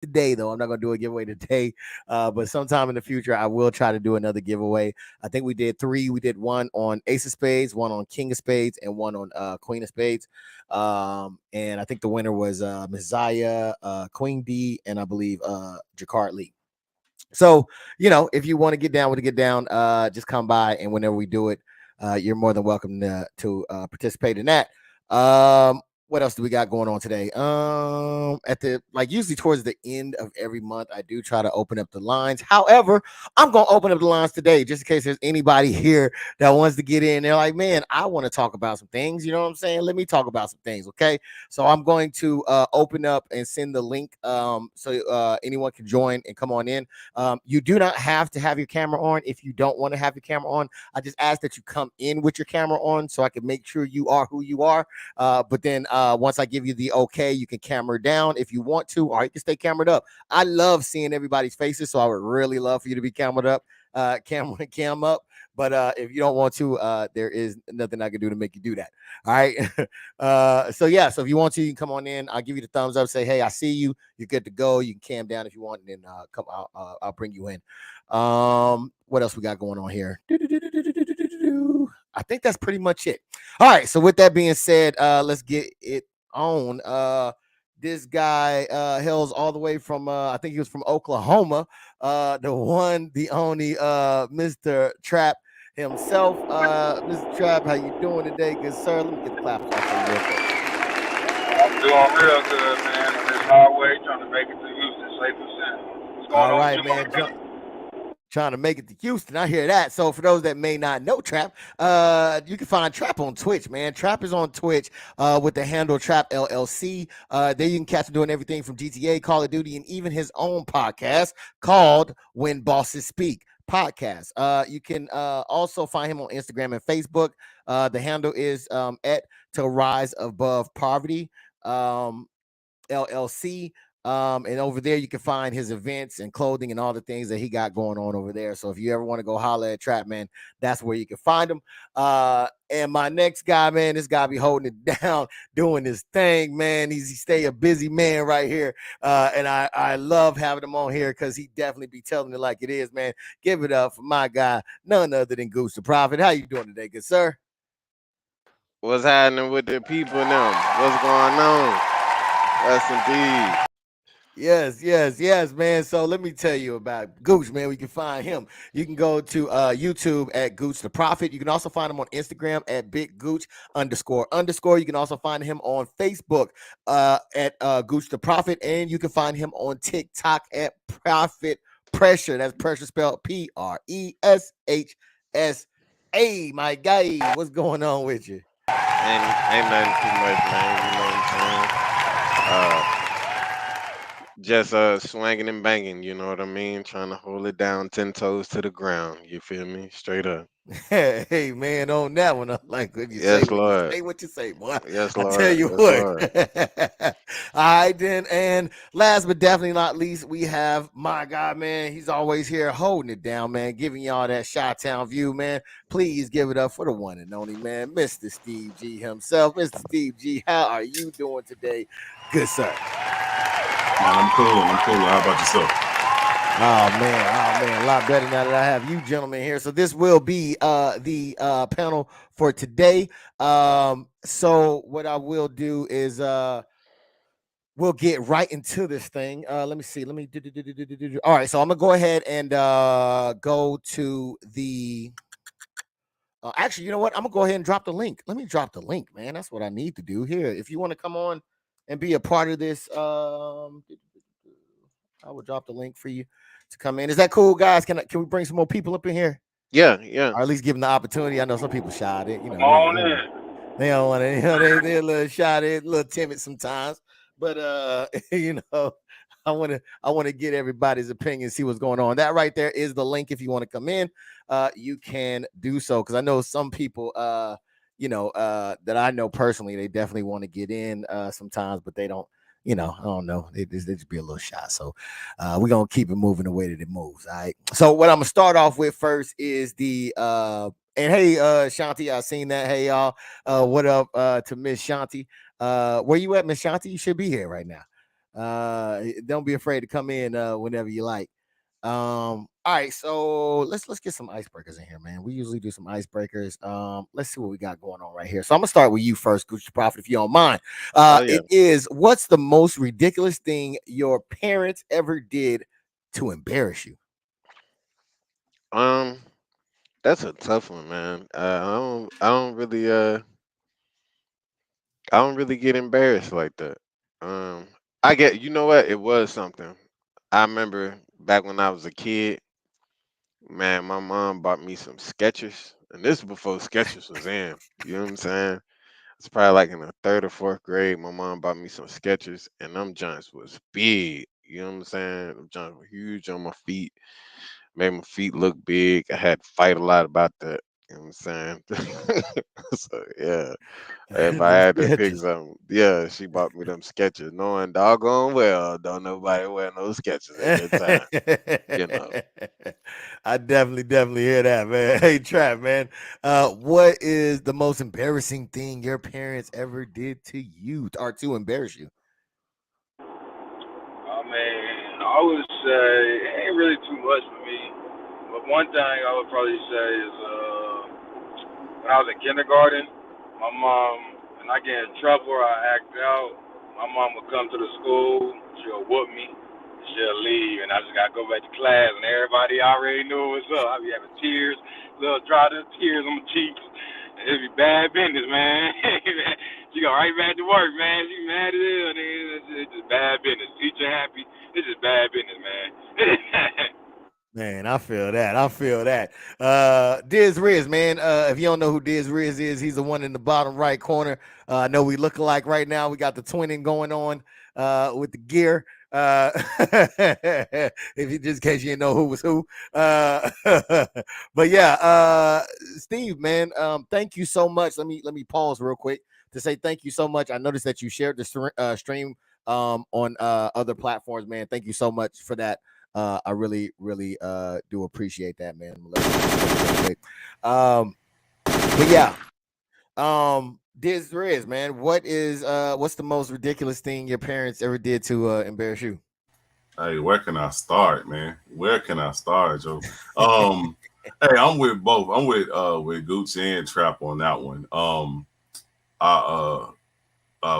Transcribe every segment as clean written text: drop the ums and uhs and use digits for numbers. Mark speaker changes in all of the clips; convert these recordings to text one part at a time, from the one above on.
Speaker 1: today, though. I'm not gonna do a giveaway today, but sometime in the future, I will try to do another giveaway. I think we did three. We did one on Ace of Spades, one on King of Spades, and one on Queen of Spades. And I think the winner was Messiah, Queen D, and I believe Jacquard Lee. So, if you want to get down with it, get down, just come by, and whenever we do it, you're more than welcome to participate in that. What else do we got going on today? At the usually towards the end of every month, I do try to open up the lines. However, I'm gonna open up the lines today just in case there's anybody here that wants to get in. They're like, man, I want to talk about some things. You know what I'm saying? Let me talk about some things, okay? So I'm going to open up and send the link so anyone can join and come on in. You do not have to have your camera on if you don't want to have your camera on. I just ask that you come in with your camera on so I can make sure you are who you are. But then once I give you the okay, you can camera down if you want to, or you can stay camered up. I love seeing everybody's faces, so I would really love for you to be camered up, cam up. But if you don't want to, there is nothing I can do to make you do that. All right. So if you want to, you can come on in. I'll give you the thumbs up. Say, hey, I see you. You're good to go. You can cam down if you want, and then come. I'll bring you in. What else we got going on here? I think that's pretty much it. All right. So with that being said, let's get it on. This guy hails all the way from I think he was from Oklahoma. The one, the only Mr. Trap himself. Mr. Trap, how you doing today, good sir? Let me get the clap off for you real quick.
Speaker 2: I'm doing real good, man. On this highway, trying to make it to Houston safe and sound. What's going
Speaker 1: All
Speaker 2: on
Speaker 1: right, man. Trying to make it to Houston. I hear that. So for those that may not know Trap, you can find Trap on Twitch, man. Trap is on Twitch with the handle Trap LLC. There you can catch him doing everything from GTA, Call of Duty, and even his own podcast called When Bosses Speak podcast. You can also find him on Instagram and Facebook. The handle is at To Rise Above Poverty. LLC. And over there you can find his events and clothing and all the things that he got going on over there. So if you ever want to go holler at Trap, man, that's where you can find him. And my next guy, man, this guy be holding it down, doing his thing, man. He stay a busy man right here. And I love having him on here because he definitely be telling it like it is, man. Give it up for my guy, none other than Goose the Prophet. How you doing today, good sir?
Speaker 3: What's happening with the people now? What's going on? Yes, indeed.
Speaker 1: Yes, man. So let me tell you about Gooch, man. We can find him. You can go to YouTube at Gooch the Prophet. You can also find him on Instagram at Big Gooch __. You can also find him on Facebook at Gooch the Prophet, and you can find him on TikTok at Prophet Pressure. That's pressure spelled PRESHSA. My guy, what's going on with you?
Speaker 3: Ain't nothing too much, man. You know what I'm saying? Just swinging and banging. You know what I mean? Trying to hold it down, 10 toes to the ground. You feel me? Straight up.
Speaker 1: Hey man, on that one, I'm like, what you say?
Speaker 3: Yes,
Speaker 1: What you
Speaker 3: Lord.
Speaker 1: say? What you say, boy?
Speaker 3: Yes,
Speaker 1: I tell
Speaker 3: Lord.
Speaker 1: you
Speaker 3: Yes,
Speaker 1: what.
Speaker 3: Lord.
Speaker 1: All right, then, and last but definitely not least, we have my guy, man. He's always here holding it down, man, giving y'all that Chi-Town view, man. Please give it up for the one and only man, Mr. Steve G himself. Mr. Steve G, how are you doing today, good sir?
Speaker 4: Man, I'm cool. How about yourself?
Speaker 1: Oh man, a lot better now that I have you gentlemen here. So this will be the panel for today. So what I will do is we'll get right into this thing. Let me see. Let me do. All right, so I'm gonna go ahead and go to the actually, you know what? I'm gonna go ahead and drop the link. Let me drop the link, man. That's what I need to do here. If you want to come on and be a part of this, I will drop the link for you to come in. Is that cool, guys? Can we bring some more people up in here?
Speaker 3: Yeah.
Speaker 1: Or at least give them the opportunity. I know some people shy.
Speaker 2: Come on in.
Speaker 1: They don't want to. They're a little shy. They're a little timid sometimes. But I want to get everybody's opinion, see what's going on. That right there is the link. If you want to come in, you can do so. Because I know some people, that I know personally, they definitely want to get in sometimes, but they don't. I don't know. They just be a little shy. So we're gonna keep it moving the way that it moves. All right. So what I'm gonna start off with first is the and hey Shanti, I seen that. Hey y'all, what up to Miss Shanti? Where you at, Miss Shanti? You should be here right now. Don't be afraid to come in whenever you like. All right, so let's get some icebreakers in here, man. We usually do some icebreakers. Let's see what we got going on right here. So I'm gonna start with you first, Gucci Prophet, if you don't mind.
Speaker 3: Oh yeah.
Speaker 1: It is, what's the most ridiculous thing your parents ever did to embarrass you?
Speaker 3: Um, that's a tough one, man. I don't really get embarrassed like that. Um, I get, you know what? It was something. I remember back when I was a kid, man, my mom bought me some Skechers, and this is before Skechers was in. You know what I'm saying? It's probably like in the third or fourth grade. My mom bought me some Skechers, and them joints was big. You know what I'm saying? Them joints were huge on my feet, made my feet look big. I had to fight a lot about that. You know what I'm saying? So yeah. If I
Speaker 1: Them
Speaker 3: had to pick
Speaker 1: sketches.
Speaker 3: something, yeah, she bought me them Skechers, knowing doggone well don't nobody wear no Skechers at that time. You know.
Speaker 1: I definitely hear that, man. Hey, Trap, man. What is the most embarrassing thing your parents ever did to you or to embarrass you?
Speaker 2: I mean, I would say it ain't really too much for me. But one thing I would probably say is when I was in kindergarten, my mom, and I get in trouble or I act out, my mom would come to the school, she'll whoop me, she'll leave, and I just gotta go back to class, and everybody already knew what's up. I'd be having tears, little dry tears on my cheeks, and it'd be bad business, man. She go right back to work, man. She mad as hell, nigga. It's just bad business. Teacher happy, it's just bad business, man.
Speaker 1: Man, I feel that. I feel that. DisRiz, man. If you don't know who DisRiz is, he's the one in the bottom right corner. I know we look alike right now. We got the twinning going on with the gear. If you just in case you didn't know who was who. But yeah, Steve, man, thank you so much. Let me pause real quick to say thank you so much. I noticed that you shared the stream on other platforms, man. Thank you so much for that. I really do appreciate that, man. But yeah, Diz, man, what's the most ridiculous thing your parents ever did to embarrass you?
Speaker 4: Hey, where can I start, man? Where can I start, Joe? Hey, I'm with both. I'm with Gucci and Trap on that one. I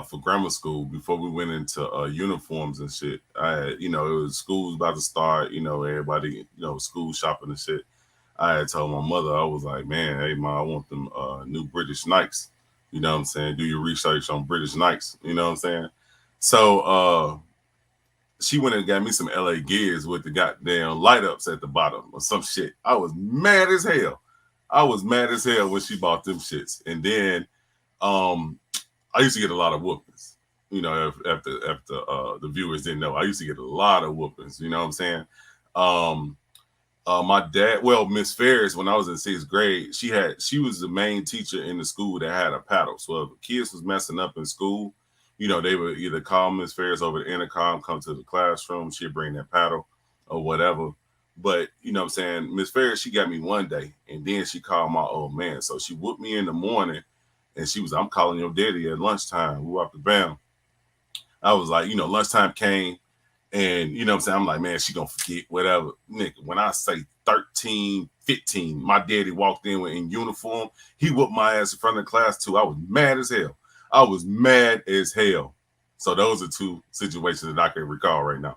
Speaker 4: for grammar school before we went into uniforms and shit. I had, it was school's about to start. Everybody, school shopping and shit. I had told my mother, I was like, man, hey ma, I want them new British Nikes. You know what I'm saying? Do your research on British Nikes. You know what I'm saying? So she went and got me some LA Gears with the goddamn light ups at the bottom or some shit. I was mad as hell. I was mad as hell when she bought them shits. And then I used to get a lot of whoopings. If the viewers didn't know, I used to get a lot of whoopings. You know what I'm saying? My dad, well, Miss Ferris, when I was in sixth grade, she was the main teacher in the school that had a paddle. So if kids was messing up in school, they would either call Miss Ferris over the intercom, come to the classroom, she'd bring that paddle or whatever. But you know what I'm saying, Miss Ferris, she got me one day, and then she called my old man. So she whooped me in the morning, and she was, I'm calling your daddy at lunchtime. We walked the bam. I was like, lunchtime came. And you know what I'm saying? I'm like, man, she gonna forget, whatever. Nigga, when I say 13, 15, my daddy walked in uniform. He whooped my ass in front of the class too. I was mad as hell. I was mad as hell. So those are two situations that I can recall right now.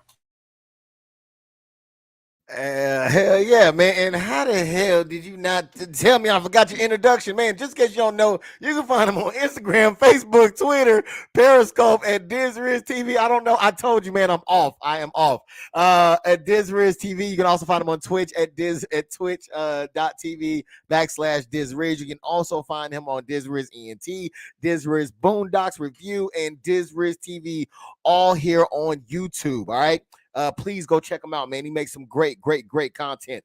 Speaker 1: Hell yeah, man. And how the hell did you not tell me I forgot your introduction, man? Just in case you don't know, you can find him on Instagram, Facebook, Twitter, Periscope at DizRiz TV. I don't know. I told you, man, I'm off. I am off. At DizRiz TV. You can also find him on Twitch at twitch.tv/DizRiz. You can also find him on DizRiz ENT, DizRiz BoonDocks Review, and DizRiz TV, all here on YouTube. All right. Please go check him out, man. He makes some great content.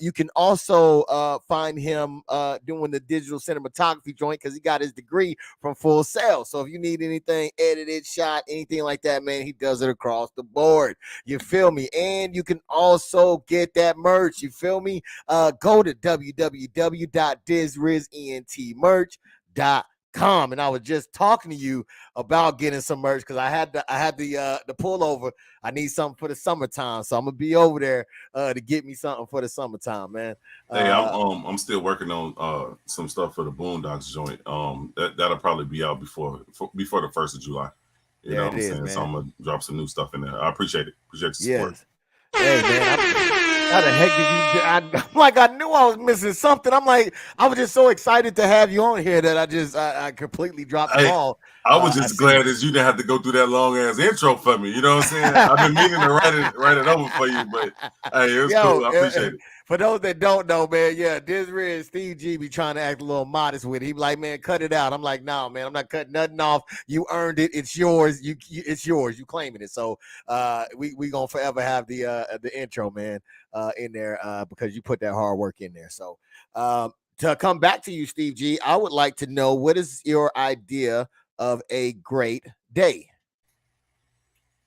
Speaker 1: You can also find him doing the digital cinematography joint because he got his degree from Full Sail. So if you need anything edited, shot, anything like that, man, he does it across the board. You feel me? And you can also get that merch. You feel me? Go to www.DizRizEntMerch.com. calm, and I was just talking to you about getting some merch because I had the pullover. I need something for the summertime, so I'm gonna be over there to get me something for the summertime, man.
Speaker 4: Hey, I'm still working on some stuff for the BoonDocks joint. That'll probably be out before the 1st of July. You know what I'm saying? Man. So I'm gonna drop some new stuff in there. I appreciate it. Appreciate the support.
Speaker 1: Yes. Hey man, how the heck did you? I'm like, I knew I was missing something. I'm like, I was just so excited to have you on here that I completely dropped the ball.
Speaker 4: I was just glad that you didn't have to go through that long ass intro for me. You know what I'm saying? I've been meaning to write it over for you, but hey, it was cool. I appreciate it.
Speaker 1: For those that don't know, man, yeah, DisRiz, Steve G be trying to act a little modest with it. He be like, man, cut it out. I'm like, no, man, I'm not cutting nothing off. You earned it. It's yours. It's yours. You claiming it. So we gonna forever have the intro, man, in there because you put that hard work in there. So to come back to you, Steve G, I would like to know, what is your idea of a great day?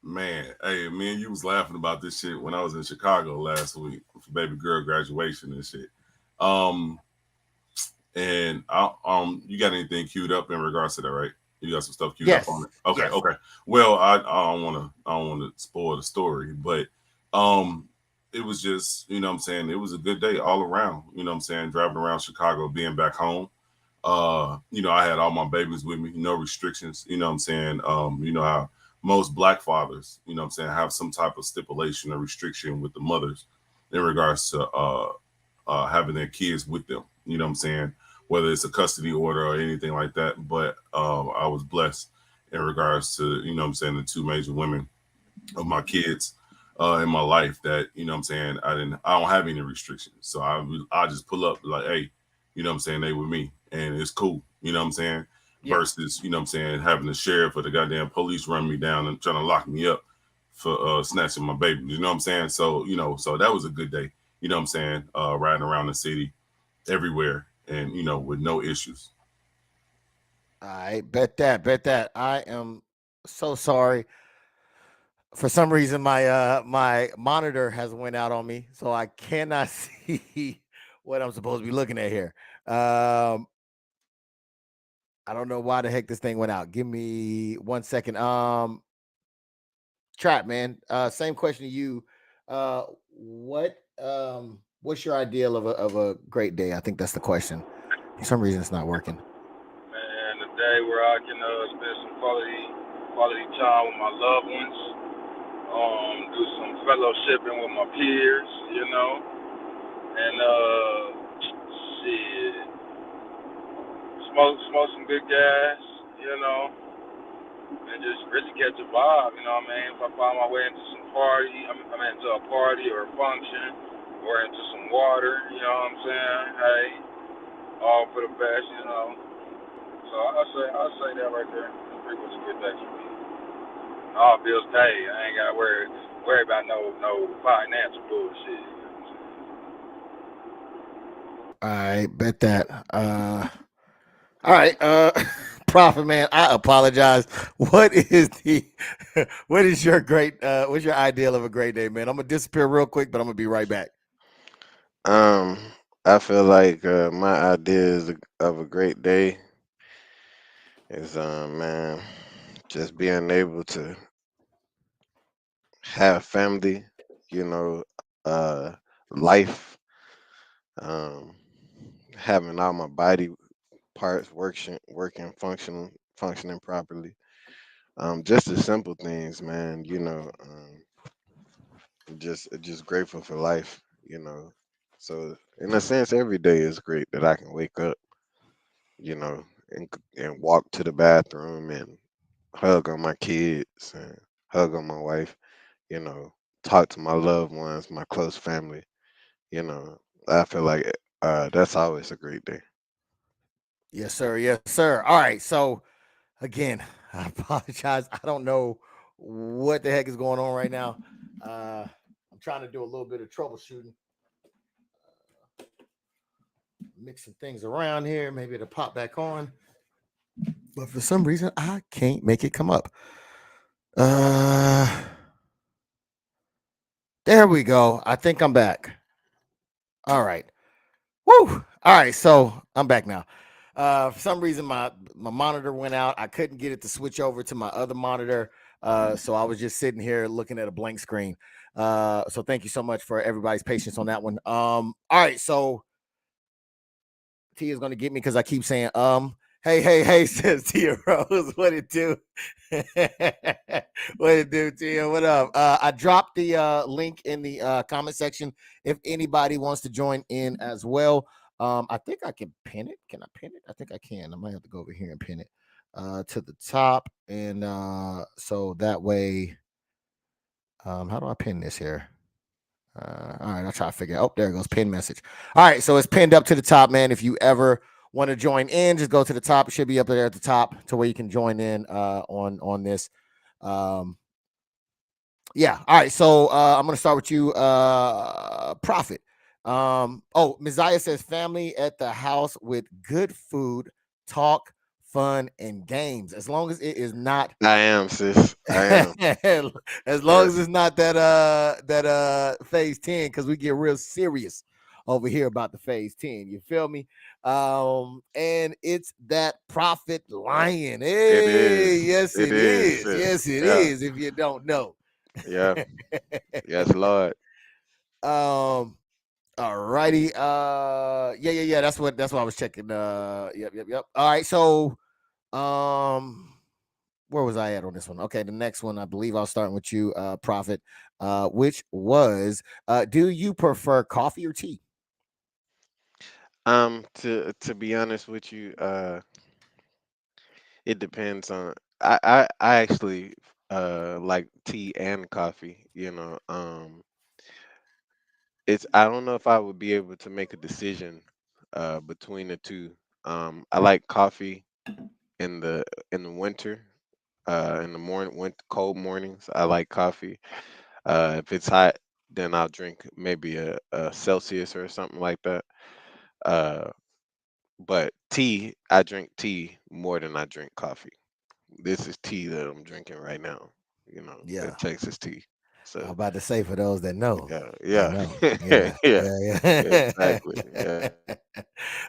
Speaker 4: Man, hey, me and you was laughing about this shit when I was in Chicago last week for baby girl graduation and shit. And you got anything queued up in regards to that, right? You got some stuff queued up on it. Okay, yes. Okay. Well, I don't want to spoil the story, but it was just, you know what I'm saying, it was a good day all around. You know what I'm saying, driving around Chicago, being back home. You know, I had all my babies with me, no restrictions. You know what I'm saying? You know how most Black fathers, you know what I'm saying, have some type of stipulation or restriction with the mothers in regards to having their kids with them. You know what I'm saying? Whether it's a custody order or anything like that. But I was blessed in regards to, you know what I'm saying, the two major women of my kids in my life that, you know what I'm saying, I don't have any restrictions. So I just pull up like, hey, you know what I'm saying, they with me and it's cool. You know what I'm saying? Versus, you know what I'm saying, having the sheriff or the goddamn police run me down and trying to lock me up for snatching my baby. You know what I'm saying? So, you know, so that was a good day. You know what I'm saying? Riding around the city everywhere and, you know, with no issues.
Speaker 1: I bet that. I am so sorry. For some reason, my monitor has went out on me, so I cannot see what I'm supposed to be looking at here. I don't know why the heck this thing went out. Give me 1 second. Trap, man. Same question to you. What's your ideal of a great day? I think that's the question. For some reason, it's not working.
Speaker 2: Man, a day where I can spend some quality time with my loved ones. Do some fellowshipping with my peers, you know, and smoke some good gas, you know, and just really catch a vibe, you know what I mean? If I find my way into some party, into a party or a function, or into some water, you know what I'm saying? Hey, all for the best, you know. So I'll say that right there. That's pretty much a good day for me. All bills paid. I ain't got to worry about no financial bullshit.
Speaker 1: I bet that. All right, Prophet man, I apologize. What is what's your ideal of a great day, man? I'm gonna disappear real quick, but I'm gonna be right back.
Speaker 3: I feel like my idea of a great day is man, just being able to have family, you know, life, um, having all my body parts working, functioning properly. Just the simple things, man. You know, just grateful for life. You know, so in a sense, every day is great that I can wake up, you know, and walk to the bathroom and hug on my kids and hug on my wife. You know, talk to my loved ones, my close family. You know, I feel like that's always a great day.
Speaker 1: Yes, sir. Yes, sir. All right. So again, I apologize. I don't know what the heck is going on right now. I'm trying to do a little bit of troubleshooting. Mixing things around here. Maybe it'll pop back on. But for some reason, I can't make it come up. There we go. I think I'm back. All right. Woo. All right. So I'm back now. For some reason, my monitor went out. I couldn't get it to switch over to my other monitor. So I was just sitting here looking at a blank screen. So thank you so much for everybody's patience on that one. All right, so T is going to get me because I keep saying hey, says Tia Rose. What it do? What it do, Tia? What up? I dropped the link in the comment section if anybody wants to join in as well. I think I can pin it. Can I pin it? I think I can. I might have to go over here and pin it to the top. And so that way, how do I pin this here? All right, I'll try to figure out. Oh, there it goes. Pin message. All right, so it's pinned up to the top, man. If you ever want to join in, just go to the top. It should be up there at the top to where you can join in on this. Yeah. All right. So I'm gonna start with you, Prophet. Messiah says family at the house with good food, talk, fun, and games. As long as it is not
Speaker 3: I am, sis. I am.
Speaker 1: as long
Speaker 3: Yes.
Speaker 1: as it's not that phase 10, because we get real serious over here about the phase 10. You feel me? And it's that Prophet Lion. Hey,
Speaker 3: It is.
Speaker 1: yes,
Speaker 3: It
Speaker 1: it
Speaker 3: is,
Speaker 1: is.
Speaker 3: sis.
Speaker 1: Yes, it
Speaker 3: Yeah.
Speaker 1: is. If you don't know.
Speaker 3: Yeah. Yes, Lord.
Speaker 1: All righty. Yeah. That's what I was checking. Yep. All right. So, where was I at on this one? Okay, the next one, I believe I'll start with you, Prophet, which was, do you prefer coffee or tea?
Speaker 3: To be honest with you, it depends on. I actually like tea and coffee. It's I don't know if I would be able to make a decision between the two. I like coffee in the winter, in the cold mornings. I like coffee. If it's hot, then I'll drink maybe a Celsius or something like that. Uh, but tea, I drink tea more than I drink coffee. This is tea that I'm drinking right now. The
Speaker 1: Yeah.
Speaker 3: Texas tea.
Speaker 1: I'm
Speaker 3: So
Speaker 1: about to say, for those that know,
Speaker 3: yeah,
Speaker 1: they
Speaker 3: yeah,
Speaker 1: know. Yeah.
Speaker 3: yeah,
Speaker 1: Yeah.
Speaker 3: exactly.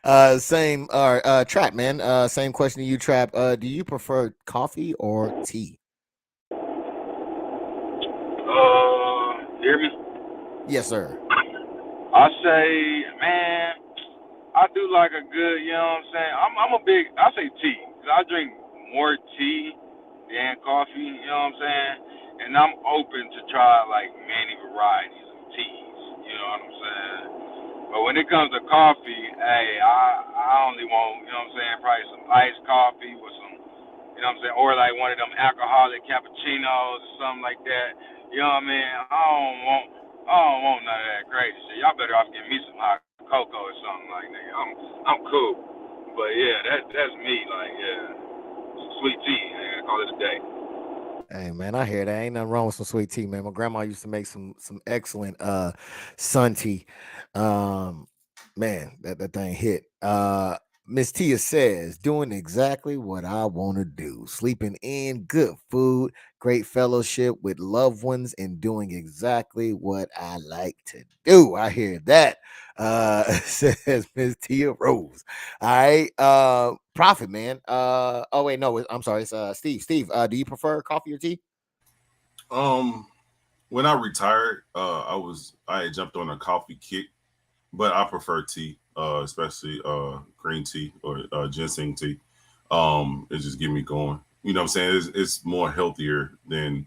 Speaker 3: Yeah.
Speaker 1: Same Trap, man. Same question to you, Trap. Do you prefer coffee or tea?
Speaker 2: Hear me?
Speaker 1: Yes, sir.
Speaker 2: I say, man, I do like a good, you know what I'm saying? I say tea. 'Cause I drink more tea than coffee, you know what I'm saying? And I'm open to try like many varieties of teas, you know what I'm saying? But when it comes to coffee, hey, I only want, you know what I'm saying, probably some iced coffee with some, you know what I'm saying, or like one of them alcoholic cappuccinos or something like that. You know what I mean? I don't want none of that crazy shit. Y'all better off getting me some hot cocoa or something like that. I'm cool. But yeah, that's me. Like yeah, some sweet tea. Man, I call it a day.
Speaker 1: Hey man, I hear that. Ain't nothing wrong with some sweet tea, man. My grandma used to make some excellent sun tea. Um Man, that thing hit. Miss Tia says, doing exactly what I want to do. Sleeping in, good food, great fellowship with loved ones, and doing exactly what I like to do. I hear that. Says Miss Tia Rose. All right. Prophet, man. Oh wait, no, I'm sorry, it's Steve. Steve, do you prefer coffee or tea?
Speaker 4: Um, when I retired, I had jumped on a coffee kick, but I prefer tea, especially green tea or ginseng tea. It just get me going. You know what I'm saying? It's more healthier than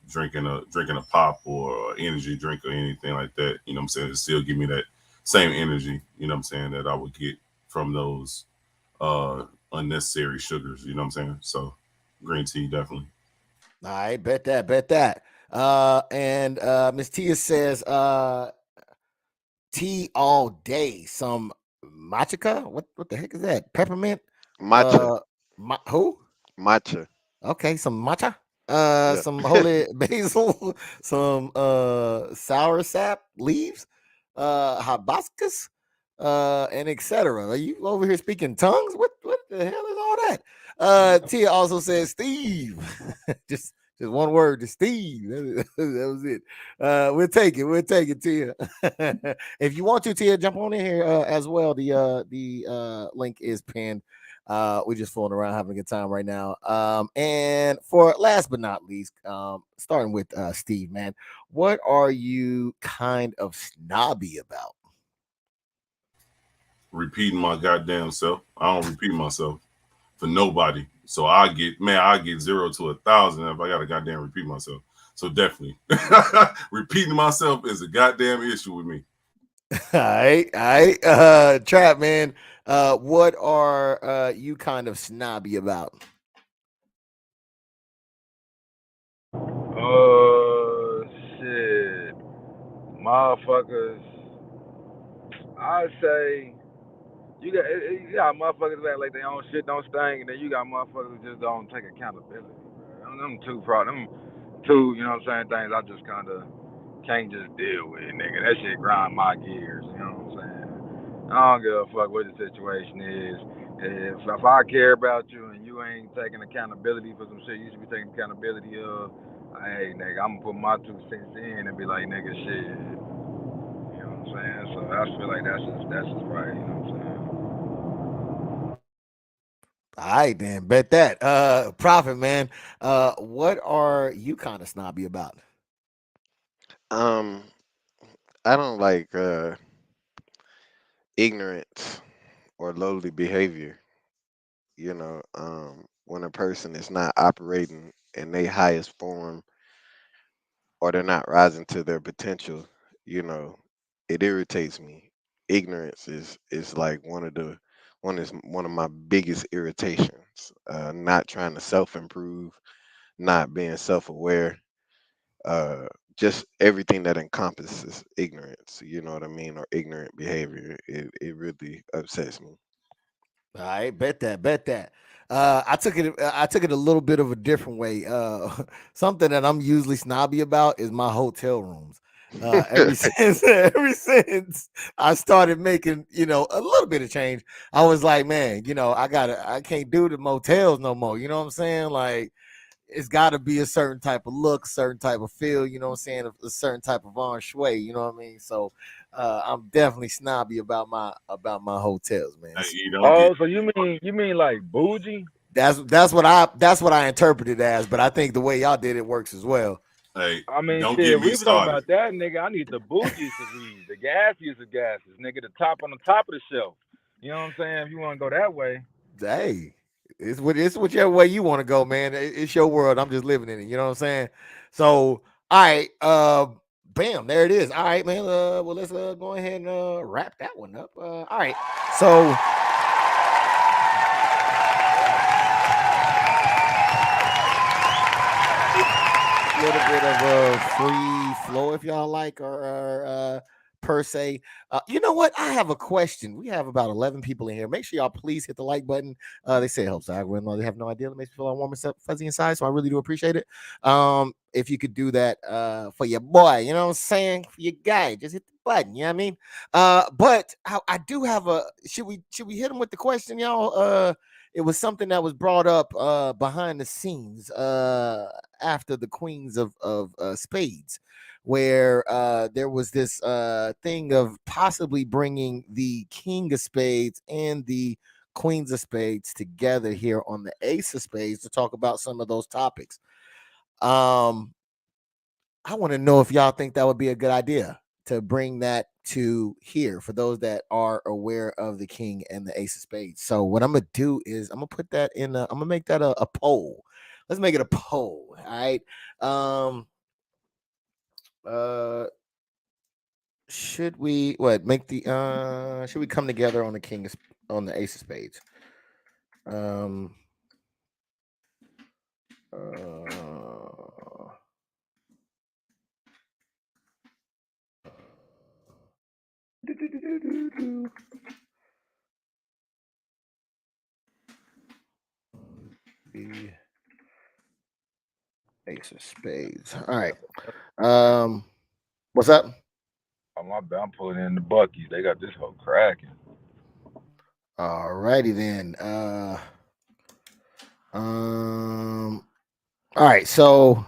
Speaker 4: drinking a pop or energy drink or anything like that. You know what I'm saying? It still give me that same energy, you know what I'm saying, that I would get from those unnecessary sugars, you know what I'm saying? So green tea definitely.
Speaker 1: All right, bet that. And Miss Tia says, tea all day. Some matcha. What the heck is that? Peppermint.
Speaker 3: Matcha,
Speaker 1: Uh, who?
Speaker 3: matcha.
Speaker 1: Okay, some matcha.
Speaker 3: Yeah.
Speaker 1: Some holy basil. Some sour sap leaves. Hibiscus. And etc. Are you over here speaking tongues? What the hell is all that? Tia also says, Steve. just Just one word to Steve. That was it. We'll take it. We'll take it, Tia. If you want to, Tia, jump on in here as well. The link is pinned. We're just fooling around, having a good time right now. And for last but not least, starting with Steve, man, what are you kind of snobby about?
Speaker 4: Repeating my goddamn self. I don't repeat myself for nobody. So I get 0 to 1,000 if I gotta goddamn repeat myself. So definitely repeating myself is a goddamn issue with me.
Speaker 1: All right. Trap, man. What are you kind of snobby about?
Speaker 2: Shit. Motherfuckers. I say you got motherfuckers that like their own shit don't stink, and then you got motherfuckers who just don't take accountability. Them two, you know what I'm saying, things I just kind of can't just deal with, nigga. That shit grind my gears, you know what I'm saying? I don't give a fuck what the situation is. If I care about you and you ain't taking accountability for some shit you should be taking accountability of, hey, nigga, I'm gonna put my 2 cents in and be like, nigga, shit. You know what I'm saying? So I feel like that's just right, you know what I'm saying?
Speaker 1: All right, then. Bet that. Prophet, man. What are you kind of snobby about?
Speaker 3: Um, I don't like ignorance or lowly behavior. When a person is not operating in their highest form or they're not rising to their potential, you know, it irritates me. Ignorance is like one of my biggest irritations. Not trying to self improve, not being self aware, uh, just everything that encompasses ignorance. You know what I mean, or ignorant behavior. It really upsets me.
Speaker 1: All right, bet that, bet that. I took it a little bit of a different way. Something that I'm usually snobby about is my hotel rooms. Ever since I started making, a little bit of change, I was like, man, I can't do the motels no more. You know what I'm saying? Like, it's got to be a certain type of look, certain type of feel, you know what I'm saying, a certain type of feng shui, you know what I mean? So I'm definitely snobby about my hotels, man.
Speaker 4: Hey, you don't get.
Speaker 2: Oh, so you mean like bougie?
Speaker 1: That's what I interpreted as, but I think the way y'all did it works as well.
Speaker 4: Hey,
Speaker 2: I mean,
Speaker 4: don't
Speaker 2: shit,
Speaker 4: get
Speaker 2: we
Speaker 4: me
Speaker 2: was talking
Speaker 4: started.
Speaker 2: about that, nigga. I need the bougiest of these, the gassiest of gases, nigga, the top on the top of the shelf. You know what I'm saying? If you want to go that way.
Speaker 1: Hey, it's whichever way you want to go, man. It's your world. I'm just living in it. You know what I'm saying? So, all right, bam, there it is. All right, man. Well, let's go ahead and wrap that one up. All right, so a little bit of a free flow if y'all like, or per se. You know what? I have a question. We have about 11 people in here. Make sure y'all please hit the like button. They say it helps the algorithm. They have no idea. It makes me feel like warm and fuzzy inside. So I really do appreciate it. If you could do that for your boy, you know what I'm saying? For your guy, just hit the button. You know what I mean? But I do have a should we hit him with the question, y'all? It was something that was brought up behind the scenes after the Queens of Spades, where there was this thing of possibly bringing the King of Spades and the Queens of Spades together here on the Ace of Spades to talk about some of those topics. I want to know if y'all think that would be a good idea to bring that to here for those that are aware of the King and the Ace of Spades. So what I'm gonna do is I'm gonna put that in. I'm gonna make that a poll. Let's make it a poll. All right. Uh, should we make the should we come together on the on the Ace of Spades? Um. Uh, the Ace of Spades. All right. What's up?
Speaker 2: Oh, my bad. I'm pulling in the Buckies. They got this whole cracking.
Speaker 1: All righty then. Um. All right. So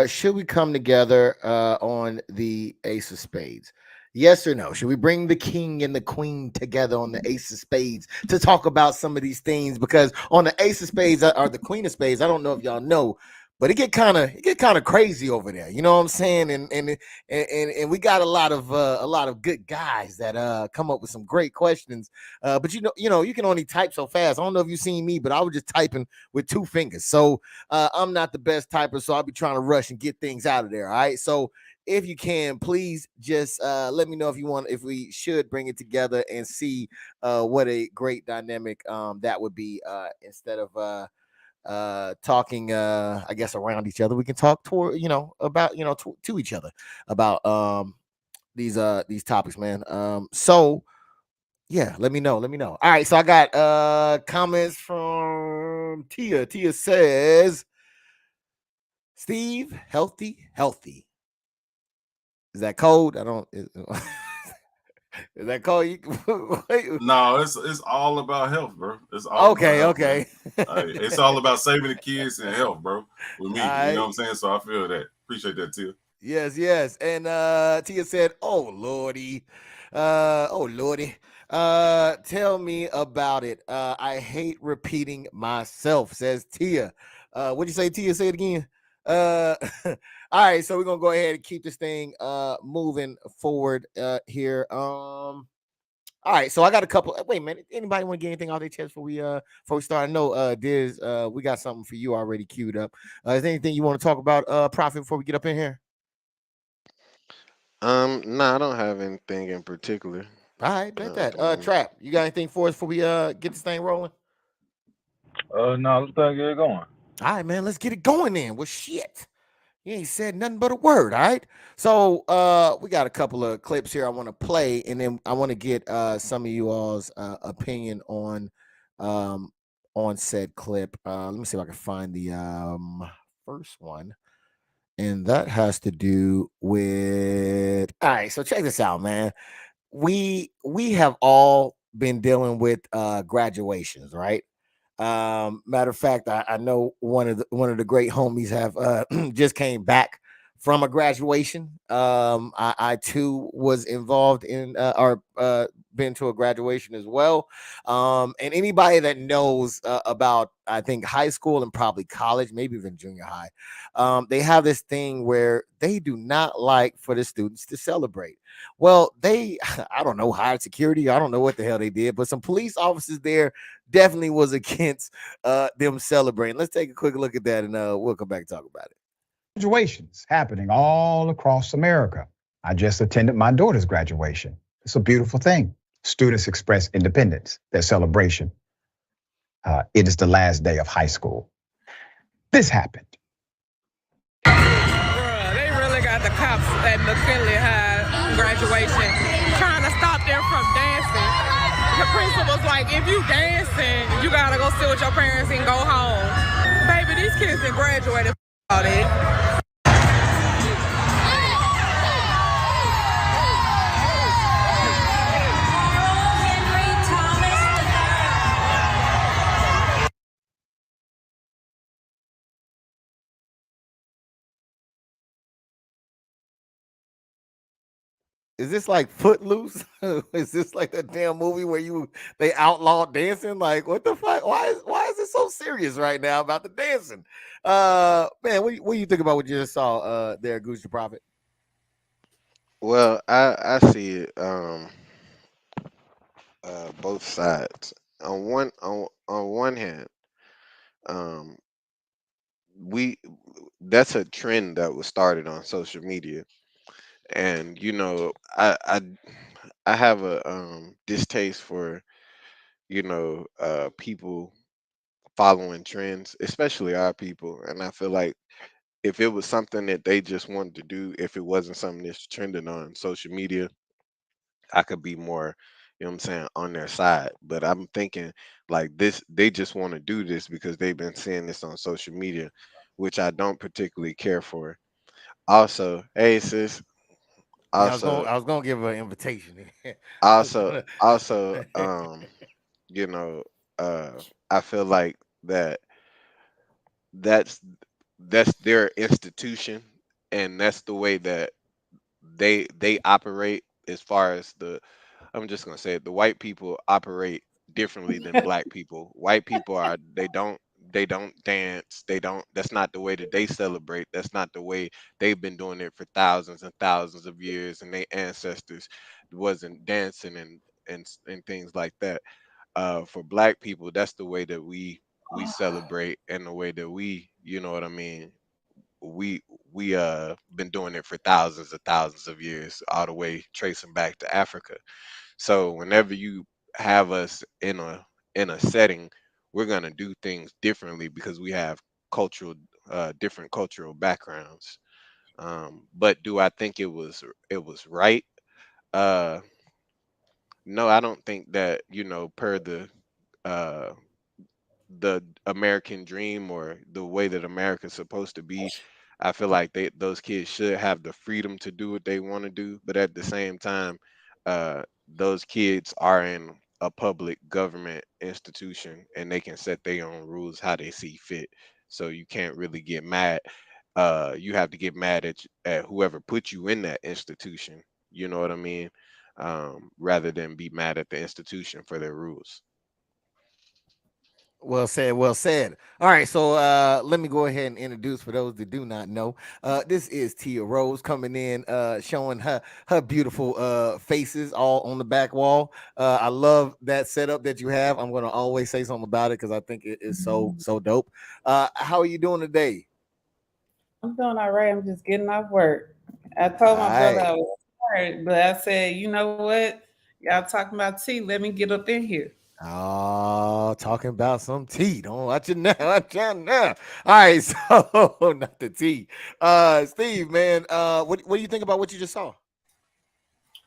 Speaker 1: Should we come together on the Ace of Spades? Yes or no? Should we bring the king and the queen together on the Ace of Spades to talk about some of these things? Because on the Ace of Spades or the Queen of Spades, I don't know if y'all know, but it get kind of crazy over there. You know what I'm saying? And we got a lot of good guys that come up with some great questions. But you can only type so fast. I don't know if you've seen me, but I was just typing with two fingers. So I'm not the best typer, so I'll be trying to rush and get things out of there. All right. So if you can, please just let me know if we should bring it together and see what a great dynamic that would be instead of talking I guess around each other. We can talk about to each other about these topics, man. So yeah, let me know. All right, so I got comments from Tia. Tia says, Steve, healthy. Is that code? I don't is that code?
Speaker 4: No, it's all about health, bro. It's all about health, man.
Speaker 1: Okay.
Speaker 4: It's all about saving the kids and health, bro. With me,
Speaker 1: All
Speaker 4: you know
Speaker 1: right.
Speaker 4: what I'm saying? So I feel that. Appreciate that too.
Speaker 1: Yes. And Tia said, "Oh lordy. Tell me about it. I hate repeating myself," says Tia. What'd you say, Tia? Say it again. All right, so we're gonna go ahead and keep this thing moving forward here. All right, so I got a couple. Wait a minute. Anybody want to get anything off their chest before we start? I know, Diz, we got something for you already queued up. Is there anything you want to talk about, Prophet, before we get up in here?
Speaker 3: No, I don't have anything in particular.
Speaker 1: All right, bet
Speaker 3: At
Speaker 1: that.
Speaker 3: the moment.
Speaker 1: Trap, you got anything for us before we get this thing rolling?
Speaker 2: No, let's go get it going.
Speaker 1: All right, man, let's get it going then. Well, shit. You ain't said nothing but a word, all right? So we got a couple of clips here I want to play, and then I want to get some of you all's opinion on said clip. Let me see if I can find the first one. And that has to do with all right, so check this out, man. We have all been dealing with graduations, right? Matter of fact, I know one of the great homies have just came back from a graduation. I too was involved in or been to a graduation as well. And anybody that knows about, I think, high school and probably college, maybe even junior high, they have this thing where they do not like for the students to celebrate. Well, they, I don't know, hired security. I don't know what the hell they did, but some police officers there definitely was against them celebrating. Let's take a quick look at that, and we'll come back and talk about it.
Speaker 5: Graduations happening all across America. I just attended my daughter's graduation. It's a beautiful thing. Students express independence, their celebration. It is the last day of high school. This happened.
Speaker 6: Bruh, they really got the cops at McKinley High graduation trying to stop them from dancing. The principal's like, if you dancing, you gotta go sit with your parents and go home. Baby, these kids done graduated all that.
Speaker 1: Is this like Footloose? Is this like that damn movie where they outlaw dancing? Like, what the fuck? Why is it so serious right now about the dancing? Man, what do you think about what you just saw there, Goose the Prophet?
Speaker 3: Well, I see it both sides. On one hand, um we that's a trend that was started on social media, and I have a distaste for people following trends, especially our people. And I feel like if it was something that they just wanted to do, if it wasn't something that's trending on social media, I could be more, you know what I'm saying, on their side. But I'm thinking like this, they just want to do this because they've been seeing this on social media, which I don't particularly care for. Also, hey sis,
Speaker 1: Yeah,
Speaker 3: also,
Speaker 1: I was gonna give her an invitation. I was
Speaker 3: also,
Speaker 1: gonna.
Speaker 3: also, you know, I feel like that's that's their institution, and that's the way that they operate. As far as the, I'm just gonna say it, the white people operate differently than black people. White people are, they don't dance, they don't, that's not the way that they celebrate, that's not the way they've been doing it for thousands and thousands of years, and their ancestors wasn't dancing and things like that. For black people, that's the way that we celebrate, and the way that we, you know what I mean, we we been doing it for thousands of years, all the way tracing back to Africa. So whenever you have us in a setting, we're gonna do things differently because we have cultural different cultural backgrounds. But do I think it was right? Uh, no, I don't think that, per uh the American dream, or the way that America's supposed to be. I feel like those kids should have the freedom to do what they want to do, but at the same time, those kids are in a public government institution, and they can set their own rules how they see fit. So you can't really get mad. You have to get mad at whoever put you in that institution. You know what I mean? Rather than be mad at the institution for their rules.
Speaker 1: Well said, well said. All right, so let me go ahead and introduce for those that do not know. This is Tia Rose coming in, showing her beautiful faces all on the back wall. I love that setup that you have. I'm gonna always say something about it because I think it is so dope. How are you doing today?
Speaker 7: I'm doing all right. I'm just getting off work. I
Speaker 1: All
Speaker 7: told my brother
Speaker 1: right.
Speaker 7: I was tired, but I said, you know what? Y'all talking about tea. Let me get up in here.
Speaker 1: Oh, talking about some tea. Don't watch it now. Watch out now. All right, so not the tea. Steve, man, what do you think about what you just saw?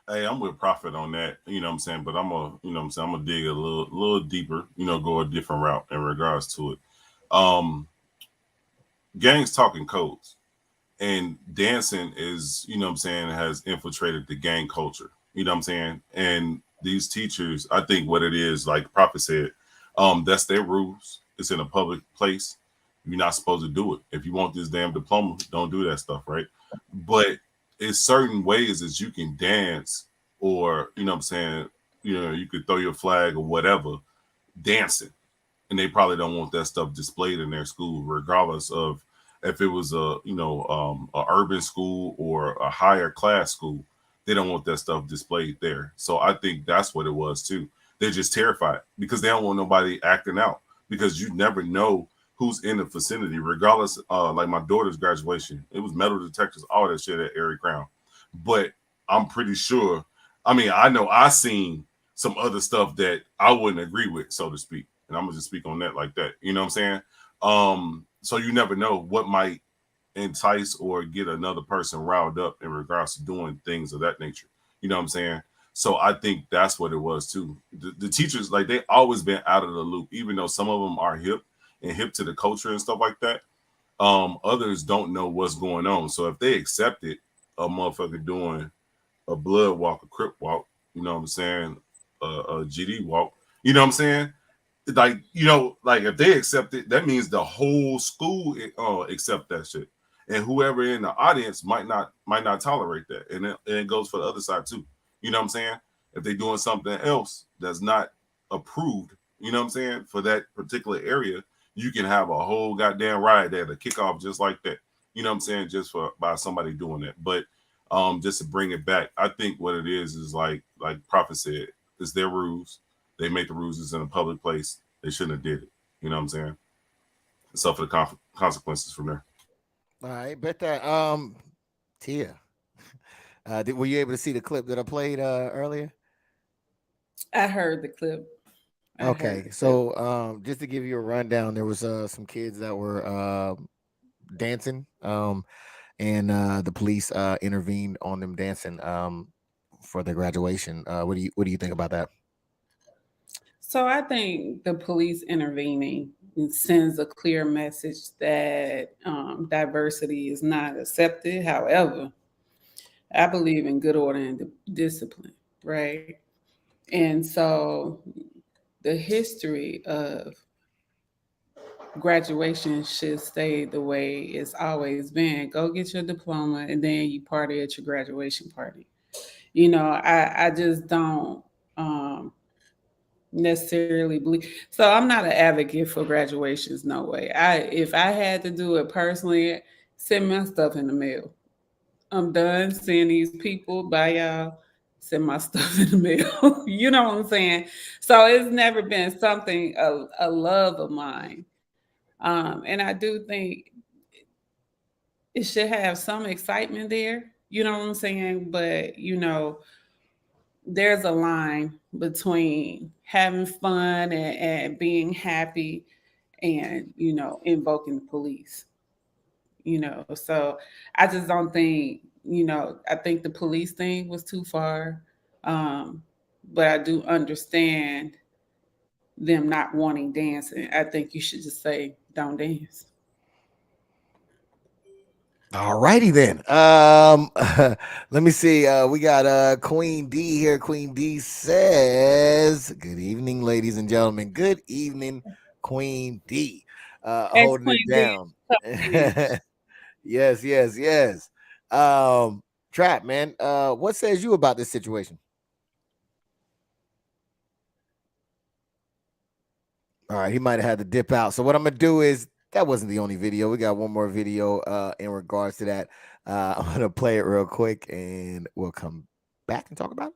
Speaker 4: Hey, I'm with Prophet on that, you know what I'm saying? But I'm gonna dig a little deeper, go a different route in regards to it. Um, Gangs talking codes, and dancing is, has infiltrated the gang culture. You know what I'm saying? And these teachers, I think what it is, like Prophet said, that's their rules. It's in a public place. You're not supposed to do it. If you want this damn diploma, don't do that stuff, right? But it's certain ways that you can dance, or you know what I'm saying, you could throw your flag or whatever, dancing, and they probably don't want that stuff displayed in their school, regardless of if it was a urban school or a higher class school. They don't want that stuff displayed there. So I think that's what it was too. They're just terrified because they don't want nobody acting out, because you never know who's in the vicinity. Regardless, like my daughter's graduation, it was metal detectors, all that shit at Airy Crown. But I'm pretty sure. I mean, I know I seen some other stuff that I wouldn't agree with, so to speak. And I'm gonna just speak on that like that. You know what I'm saying? So you never know what might entice or get another person riled up in regards to doing things of that nature. You know what I'm saying? So I think that's what it was too. The teachers, like, they always been out of the loop, even though some of them are hip and hip to the culture and stuff like that. Others don't know what's going on. So if they accepted a motherfucker doing a blood walk, a crip walk, you know what I'm saying, a GD walk, you know what I'm saying, like, like if they accept it, that means the whole school accept that shit, and whoever in the audience might not tolerate that, and it goes for the other side too. You know what I'm saying? If they're doing something else that's not approved, you know what I'm saying, for that particular area, you can have a whole goddamn riot there to kick off just like that. You know what I'm saying? Just for by somebody doing that. But just to bring it back, I think what it is like Prophet said, it's their rules. They make the rules. It's in a public place. They shouldn't have did it. You know what I'm saying? Suffer the consequences from there.
Speaker 1: All right, bet that. Tia, were you able to see the clip that I played earlier?
Speaker 7: I heard the clip. I heard
Speaker 1: Okay,
Speaker 7: the clip.
Speaker 1: so just to give you a rundown, there was some kids that were dancing, and the police intervened on them dancing for their graduation. What do you think about that?
Speaker 7: So I think the police intervening sends a clear message that diversity is not accepted. However, I believe in good order and discipline, right? And so the history of graduation should stay the way it's always been. Go get your diploma and then you party at your graduation party. I just don't necessarily believe. So I'm not an advocate for graduations. No way. If I had to do it personally, send my stuff in the mail. I'm done seeing these people. Bye, y'all. Send my stuff in the mail. You know what I'm saying? So it's never been something a love of mine. And I do think it should have some excitement there. You know what I'm saying? But there's a line between having fun and being happy and invoking the police. So I just don't think, I think the police thing was too far. But I do understand them not wanting dancing. I think you should just say don't dance.
Speaker 1: All righty then. Let me see. We got Queen D here. Queen D says, "Good evening, ladies and gentlemen. Good evening, Queen D." Holding
Speaker 7: Queen
Speaker 1: it down. Yes. Trap, man. What says you about this situation? All right, he might have had to dip out. So what I'm gonna do is that wasn't the only video. We got one more video in regards to that. I'm gonna play it real quick and we'll come back and talk about it.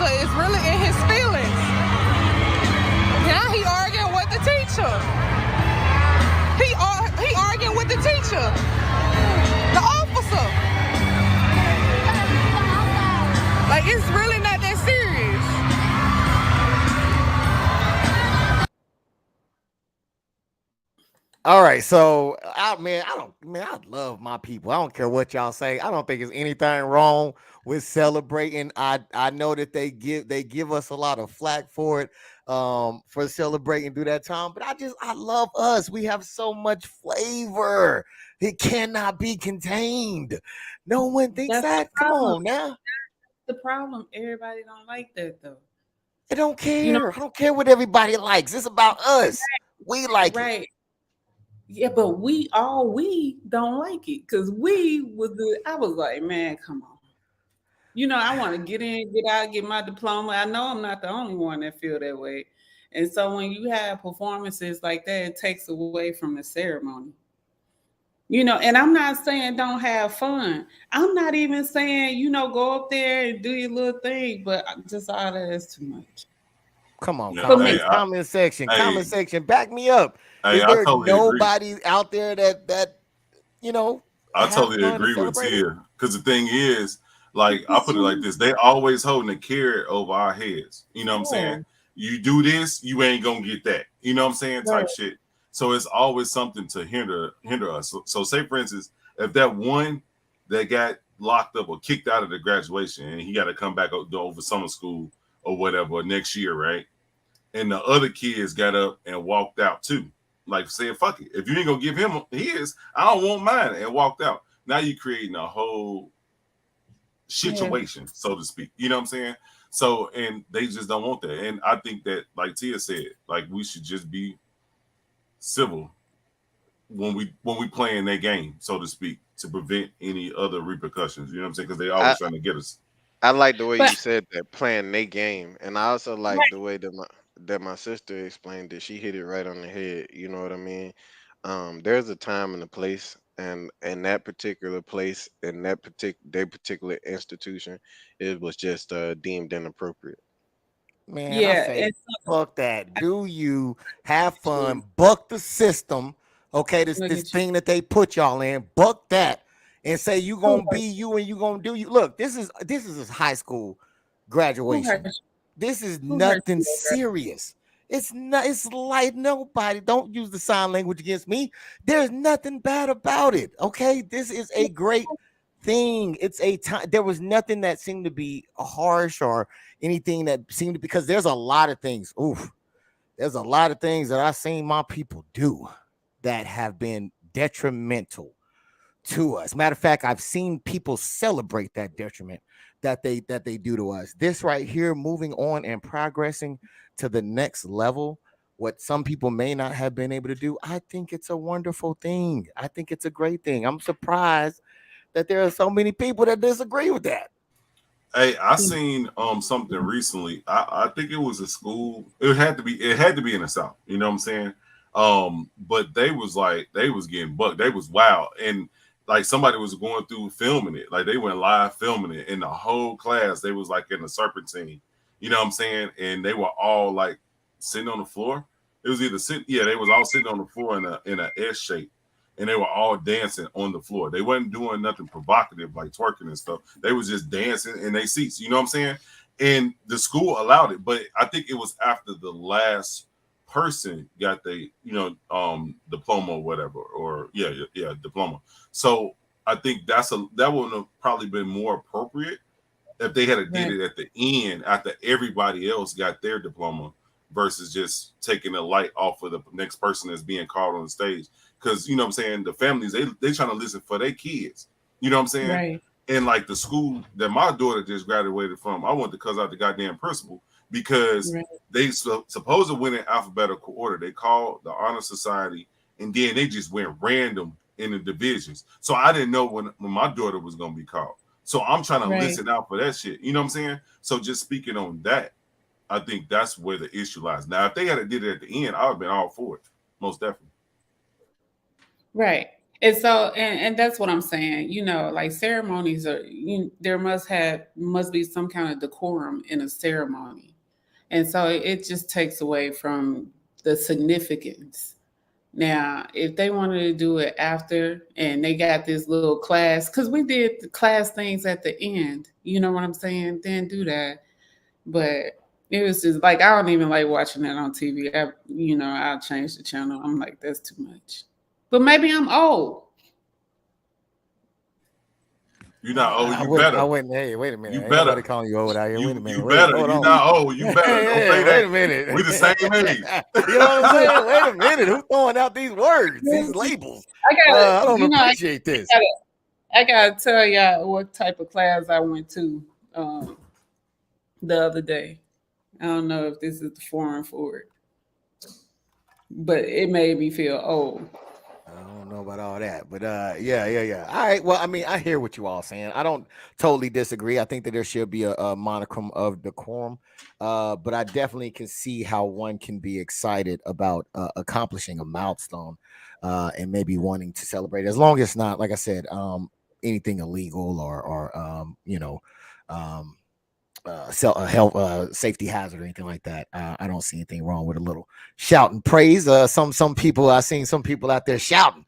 Speaker 6: Is really in his feelings. Now he arguing with the teacher. He arguing with the teacher. The officer. Like, it's really not that serious.
Speaker 1: All right, so I love my people. I don't care what y'all say. I don't think there's anything wrong with celebrating. I know that they give us a lot of flack for it, for celebrating through that time. But I love us. We have so much flavor. It cannot be contained. No one thinks that. Come on now.
Speaker 7: That's the problem. Everybody don't like that though.
Speaker 1: I don't care. I don't care what everybody likes. It's about us. We like it.
Speaker 7: Yeah, but we don't like it because I was like, man, come on. I want to get in, get out, get my diploma. I know I'm not the only one that feel that way. And so when you have performances like that, it takes away from the ceremony. And I'm not saying don't have fun. I'm not even saying, go up there and do your little thing, but just all that is too much.
Speaker 1: Come on, comment section, back me up. Is there nobody out there that
Speaker 4: I totally agree with Tia, because the thing is, like, I put it like this: they always holding a carrot over our heads. You know what I'm saying? You do this, you ain't gonna get that. You know what I'm saying? Type shit. So it's always something to hinder us. So say for instance, if that one that got locked up or kicked out of the graduation and he got to come back over summer school or whatever next year, right? And the other kids got up and walked out too. Like saying, fuck it. If you ain't gonna give him his, I don't want mine, and walked out. Now you're creating a whole situation, so to speak. You know what I'm saying? So, and they just don't want that. And I think that, like Tia said, like we should just be civil when we play in their game, so to speak, to prevent any other repercussions. You know what I'm saying? Because they always trying to get us.
Speaker 3: I like the way you said that, playing their game, and I also like the way that my sister explained it. She hit it right on the head. You know what I mean? There's a time and a place, and in that particular place, in that particular institution, it was just deemed inappropriate.
Speaker 1: Man, I say, fuck that. Do you have fun? Buck the system. Okay, this thing that they put y'all in, buck that, and say you gonna be you and you gonna do you. Look, this is a high school graduation. This is nothing serious. It's not, it's like nobody, don't use the sign language against me. There's nothing bad about it. Okay. This is a great thing. It's a time. There was nothing that seemed to be harsh or anything that seemed to, because there's a lot of things. Oof. There's a lot of things that I've seen my people do that have been detrimental to us. Matter of fact, I've seen people celebrate that detriment that they do to us. This right here, moving on and progressing to the next level, what some people may not have been able to do, I think it's a wonderful thing. I think it's a great thing. I'm surprised that there are so many people that disagree with that.
Speaker 4: Hey, I seen something recently. I think it was a school. It had to be in the South. You know what I'm saying? But they was like they was getting bucked. They was wild. And like somebody was going through filming it. Like they went live filming it. And the whole class, they was like in the serpentine. You know what I'm saying? And they were all like sitting on the floor. It was either sitting, yeah, they was all sitting on the floor in a S shape, and they were all dancing on the floor. They wasn't doing nothing provocative like twerking and stuff. They was just dancing in their seats. You know what I'm saying? And the school allowed it, but I think it was after the last person got the diploma or whatever, or yeah diploma. So I think that would have probably been more appropriate if they had did it at the end after everybody else got their diploma versus just taking the light off of the next person that's being called on the stage. Because you know what I'm saying, the families they trying to listen for their kids. You know what I'm saying?
Speaker 7: Right.
Speaker 4: And like the school that my daughter just graduated from, I wanted to cuss out the goddamn principal because they supposed to win in alphabetical order. They called the honor society, and then they just went random in the divisions. So I didn't know when my daughter was gonna be called. So I'm trying to listen out for that shit. You know what I'm saying? So just speaking on that, I think that's where the issue lies. Now, if they had did it at the end, I would have been all for it, most definitely.
Speaker 7: Right. And so, and that's what I'm saying. You know, like ceremonies are, there must be some kind of decorum in a ceremony, and so it just takes away from the significance. Now, if they wanted to do it after, and they got this little class, because we did the class things at the end, you know what I'm saying? Then do that, but it was just like I don't even like watching that on TV. I'll change the channel. I'm like, that's too much. But maybe I'm old.
Speaker 4: You're not old. You
Speaker 1: I
Speaker 4: better.
Speaker 1: wouldn't. Hey, wait a minute.
Speaker 4: You
Speaker 1: Ain't
Speaker 4: better.
Speaker 1: nobody calling you old out here. Wait a minute.
Speaker 4: You better.
Speaker 1: Hold
Speaker 4: You're
Speaker 1: on.
Speaker 4: not old. You better. Don't say that.
Speaker 1: Wait a minute.
Speaker 4: We the same age.
Speaker 1: You know what I'm saying? Wait a minute. Who's throwing out these words, these labels? I don't appreciate this.
Speaker 7: I gotta tell y'all what type of class I went to the other day. I don't know if this is the forum for it, but it made me feel old.
Speaker 1: I don't know about all that, but yeah. All right. Well, I mean, I hear what you all saying. I don't totally disagree. I think that there should be a monochrome of decorum, but I definitely can see how one can be excited about accomplishing a milestone, and maybe wanting to celebrate, as long as it's not, like I said, anything illegal or health safety hazard or anything like that. I don't see anything wrong with a little shouting praise. Some people, I've seen some people out there shouting.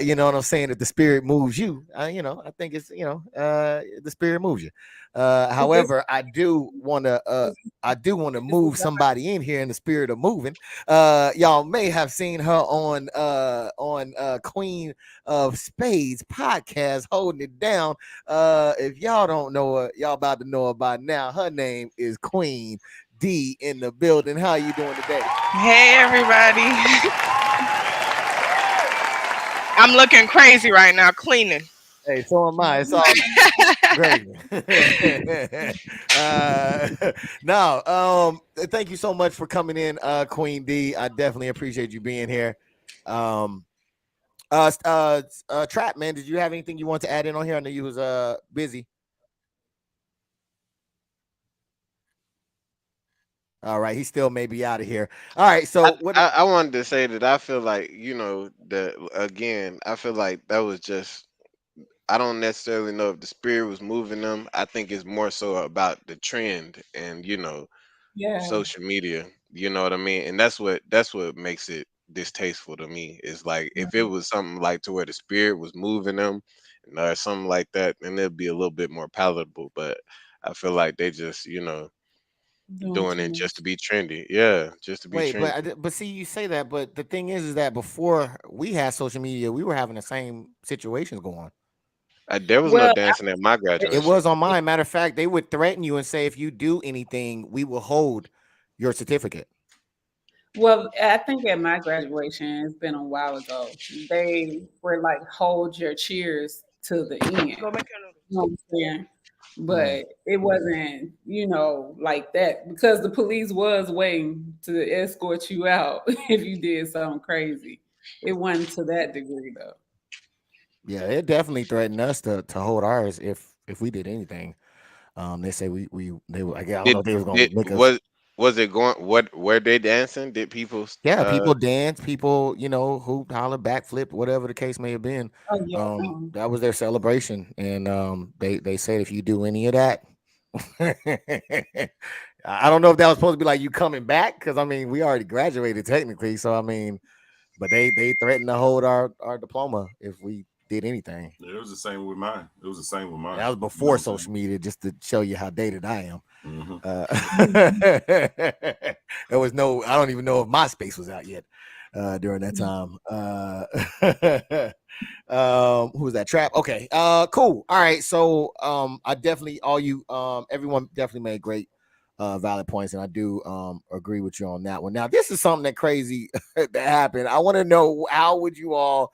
Speaker 1: You know what I'm saying? That the spirit moves you. I think it's the spirit moves you. However, I do want to move somebody in here in the spirit of moving. Y'all may have seen her on Queen of Spades podcast, holding it down. If y'all don't know her, y'all about to know her by now. Her name is Queen D in the building. How you doing today?
Speaker 8: Hey everybody. I'm looking crazy right now cleaning.
Speaker 1: Hey, so am I. It's all great. Thank you so much for coming in, Queen D. I definitely appreciate you being here. Trap man, did you have anything you want to add in on here? I know you was busy. All right, he still may be out of here. All right, so
Speaker 3: I wanted to say that I feel like I feel like that was just, I don't necessarily know if the spirit was moving them. I think it's more so about the trend and social media. You know what I mean? And that's what makes it distasteful to me. Is like if it was something like to where the spirit was moving them or something like that, then it'd be a little bit more palatable. But I feel like they just doing it just to be trendy. Yeah, just to be
Speaker 1: Wait,
Speaker 3: trendy.
Speaker 1: but see, you say that, but the thing is that before we had social media, we were having the same situations going.
Speaker 3: There was no
Speaker 7: Well,
Speaker 3: dancing at my
Speaker 1: It
Speaker 3: graduation.
Speaker 1: was on mine. Matter of fact, they would threaten you and say, if you do anything, we will hold your certificate.
Speaker 7: well, I think at my graduation, it's been a while ago, they were like, hold your cheers to the end.
Speaker 8: Go make your noodles.
Speaker 7: You know what I'm saying? But it wasn't, like that, because the police was waiting to escort you out if you did something crazy. It wasn't to that degree though.
Speaker 1: Yeah, it definitely threatened us to hold ours if we did anything. They say they were. I don't know if they was gonna
Speaker 3: Did
Speaker 1: make us.
Speaker 3: was it going? What were they dancing? Did people?
Speaker 1: Yeah, people dance, people, hoop, holler, backflip, whatever the case may have been.
Speaker 7: Oh yeah.
Speaker 1: That was their celebration, and they said if you do any of that, I don't know if that was supposed to be like you coming back, because I mean we already graduated technically, so I mean, but they threatened to hold our diploma if we did anything.
Speaker 4: Yeah, it was the same with mine. It was the same with mine.
Speaker 1: That was before social media, just to show you how dated I am. There was no, I don't even know if MySpace was out yet during that time. Who was that? Trap? Okay. Cool. All right. So I definitely, everyone definitely made great valid points, and I do agree with you on that one. Now, this is something that crazy that happened. I want to know, how would you all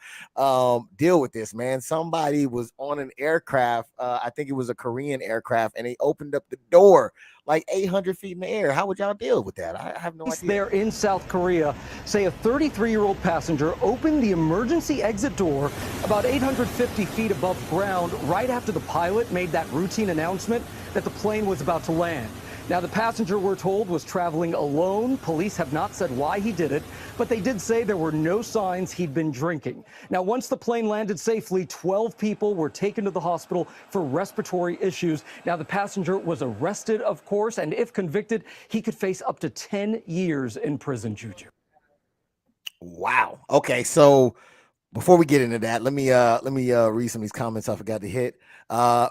Speaker 1: deal with this, man? Somebody was on an aircraft, I think it was a Korean aircraft, and they opened up the door like 800 feet in the air. How would y'all deal with that? I have no idea.
Speaker 9: There in South Korea say a 33-year-old passenger opened the emergency exit door about 850 feet above ground right after the pilot made that routine announcement that the plane was about to land. Now, the passenger, we're told, was traveling alone. Police have not said why he did it, but they did say there were no signs he'd been drinking. Now, once the plane landed safely, 12 people were taken to the hospital for respiratory issues. Now, the passenger was arrested, of course, and if convicted, he could face up to 10 years in prison, Juju.
Speaker 1: Wow. Okay, so before we get into that, let me read some of these comments I forgot to hit.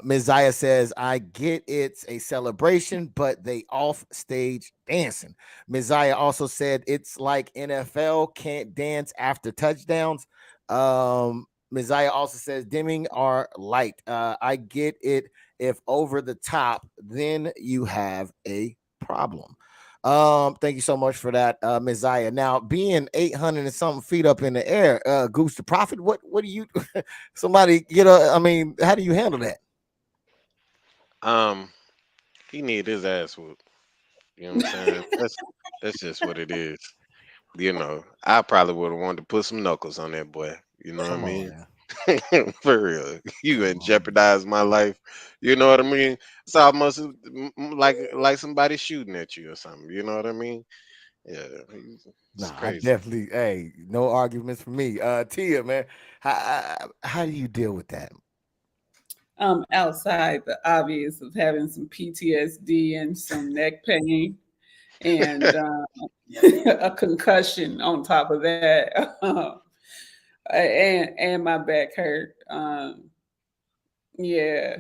Speaker 1: Ms. Zaya says, I get it's a celebration, but they off stage dancing. Ms. Zaya also said it's like NFL can't dance after touchdowns. Ms. Zaya also says dimming are light. I get it. If over the top, then you have a problem. Thank you so much for that, Ms. Zaya. Now, being 800 and something feet up in the air, Goose the Prophet, what do you somebody I mean, how do you handle that?
Speaker 3: He need his ass whooped. You know what I'm saying? That's just what it is. I probably would have wanted to put some knuckles on that boy. You know what I mean? For real, you gonna jeopardize my life. You know what I mean? It's almost like somebody shooting at you or something. You know what I mean? Yeah.
Speaker 1: Nah, I definitely. Hey, no arguments for me. Tia, man, how do you deal with that?
Speaker 7: Outside the obvious of having some PTSD and some neck pain and a concussion on top of that. And my back hurt. Yeah,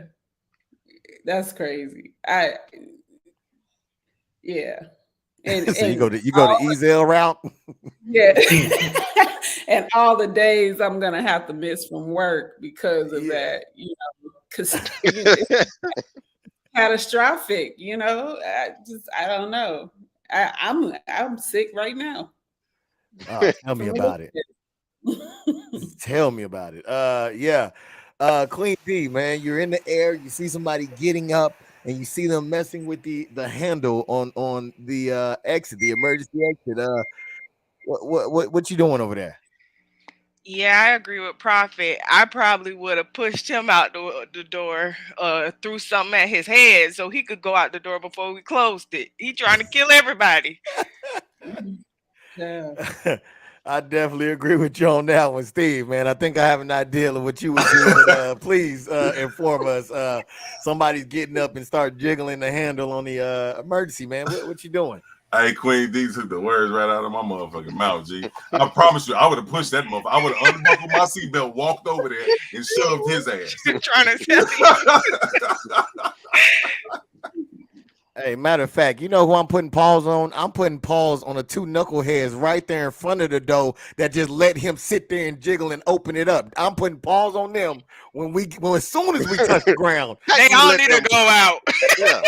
Speaker 7: that's crazy. Yeah. And,
Speaker 1: so you go to Ezel route.
Speaker 7: Yeah. And all the days I'm gonna have to miss from work because of that, because it's catastrophic. I don't know. I'm sick right now.
Speaker 1: Tell me about it. Tell me about it. Yeah. Queen D, man, you're in the air, you see somebody getting up and you see them messing with the handle on the exit, the emergency exit. What you doing over there?
Speaker 8: Yeah, I agree with Prophet. I probably would have pushed him out the door, threw something at his head so he could go out the door before we closed it. He trying to kill everybody.
Speaker 7: Yeah.
Speaker 1: I definitely agree with you on that one, Steve, man. I think I have an idea of what you would do, but please inform us. Somebody's getting up and start jiggling the handle on the emergency, man. What you doing?
Speaker 4: Hey, Queen D took the words right out of my motherfucking mouth, G. I promise you, I would have pushed that motherfucker. I would have unbuckled my seatbelt, walked over there, and shoved his ass.
Speaker 8: Trying to tell
Speaker 1: Hey, matter of fact, you know who I'm putting pause on? I'm putting pause on the two knuckleheads right there in front of the door that just let him sit there and jiggle and open it up. I'm putting pause on them as soon as we touch the ground.
Speaker 3: How
Speaker 8: They
Speaker 3: you
Speaker 8: all
Speaker 3: let
Speaker 8: need to
Speaker 3: them?
Speaker 8: go out.
Speaker 3: Yeah,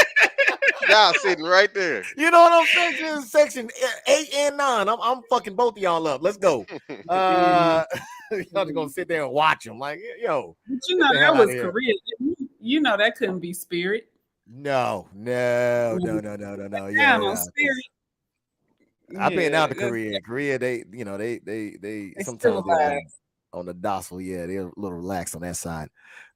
Speaker 3: y'all sitting right there.
Speaker 1: You know what I'm saying? This is section 8 and 9. I'm fucking both of y'all up. Let's go. Y'all just gonna sit there and watch them. Like, yo,
Speaker 7: But you
Speaker 1: get
Speaker 7: know
Speaker 1: the
Speaker 7: that
Speaker 1: hell out
Speaker 7: was
Speaker 1: of here.
Speaker 7: Korea. You know that couldn't be Spirit.
Speaker 1: No. Yeah,
Speaker 7: Down on
Speaker 1: yeah.
Speaker 7: Spirit.
Speaker 1: I've been out to
Speaker 7: Yeah,
Speaker 1: Korea. Korea, they
Speaker 7: they
Speaker 1: sometimes they're
Speaker 7: civilized.
Speaker 1: on the docile. Yeah, they're a little relaxed on that side.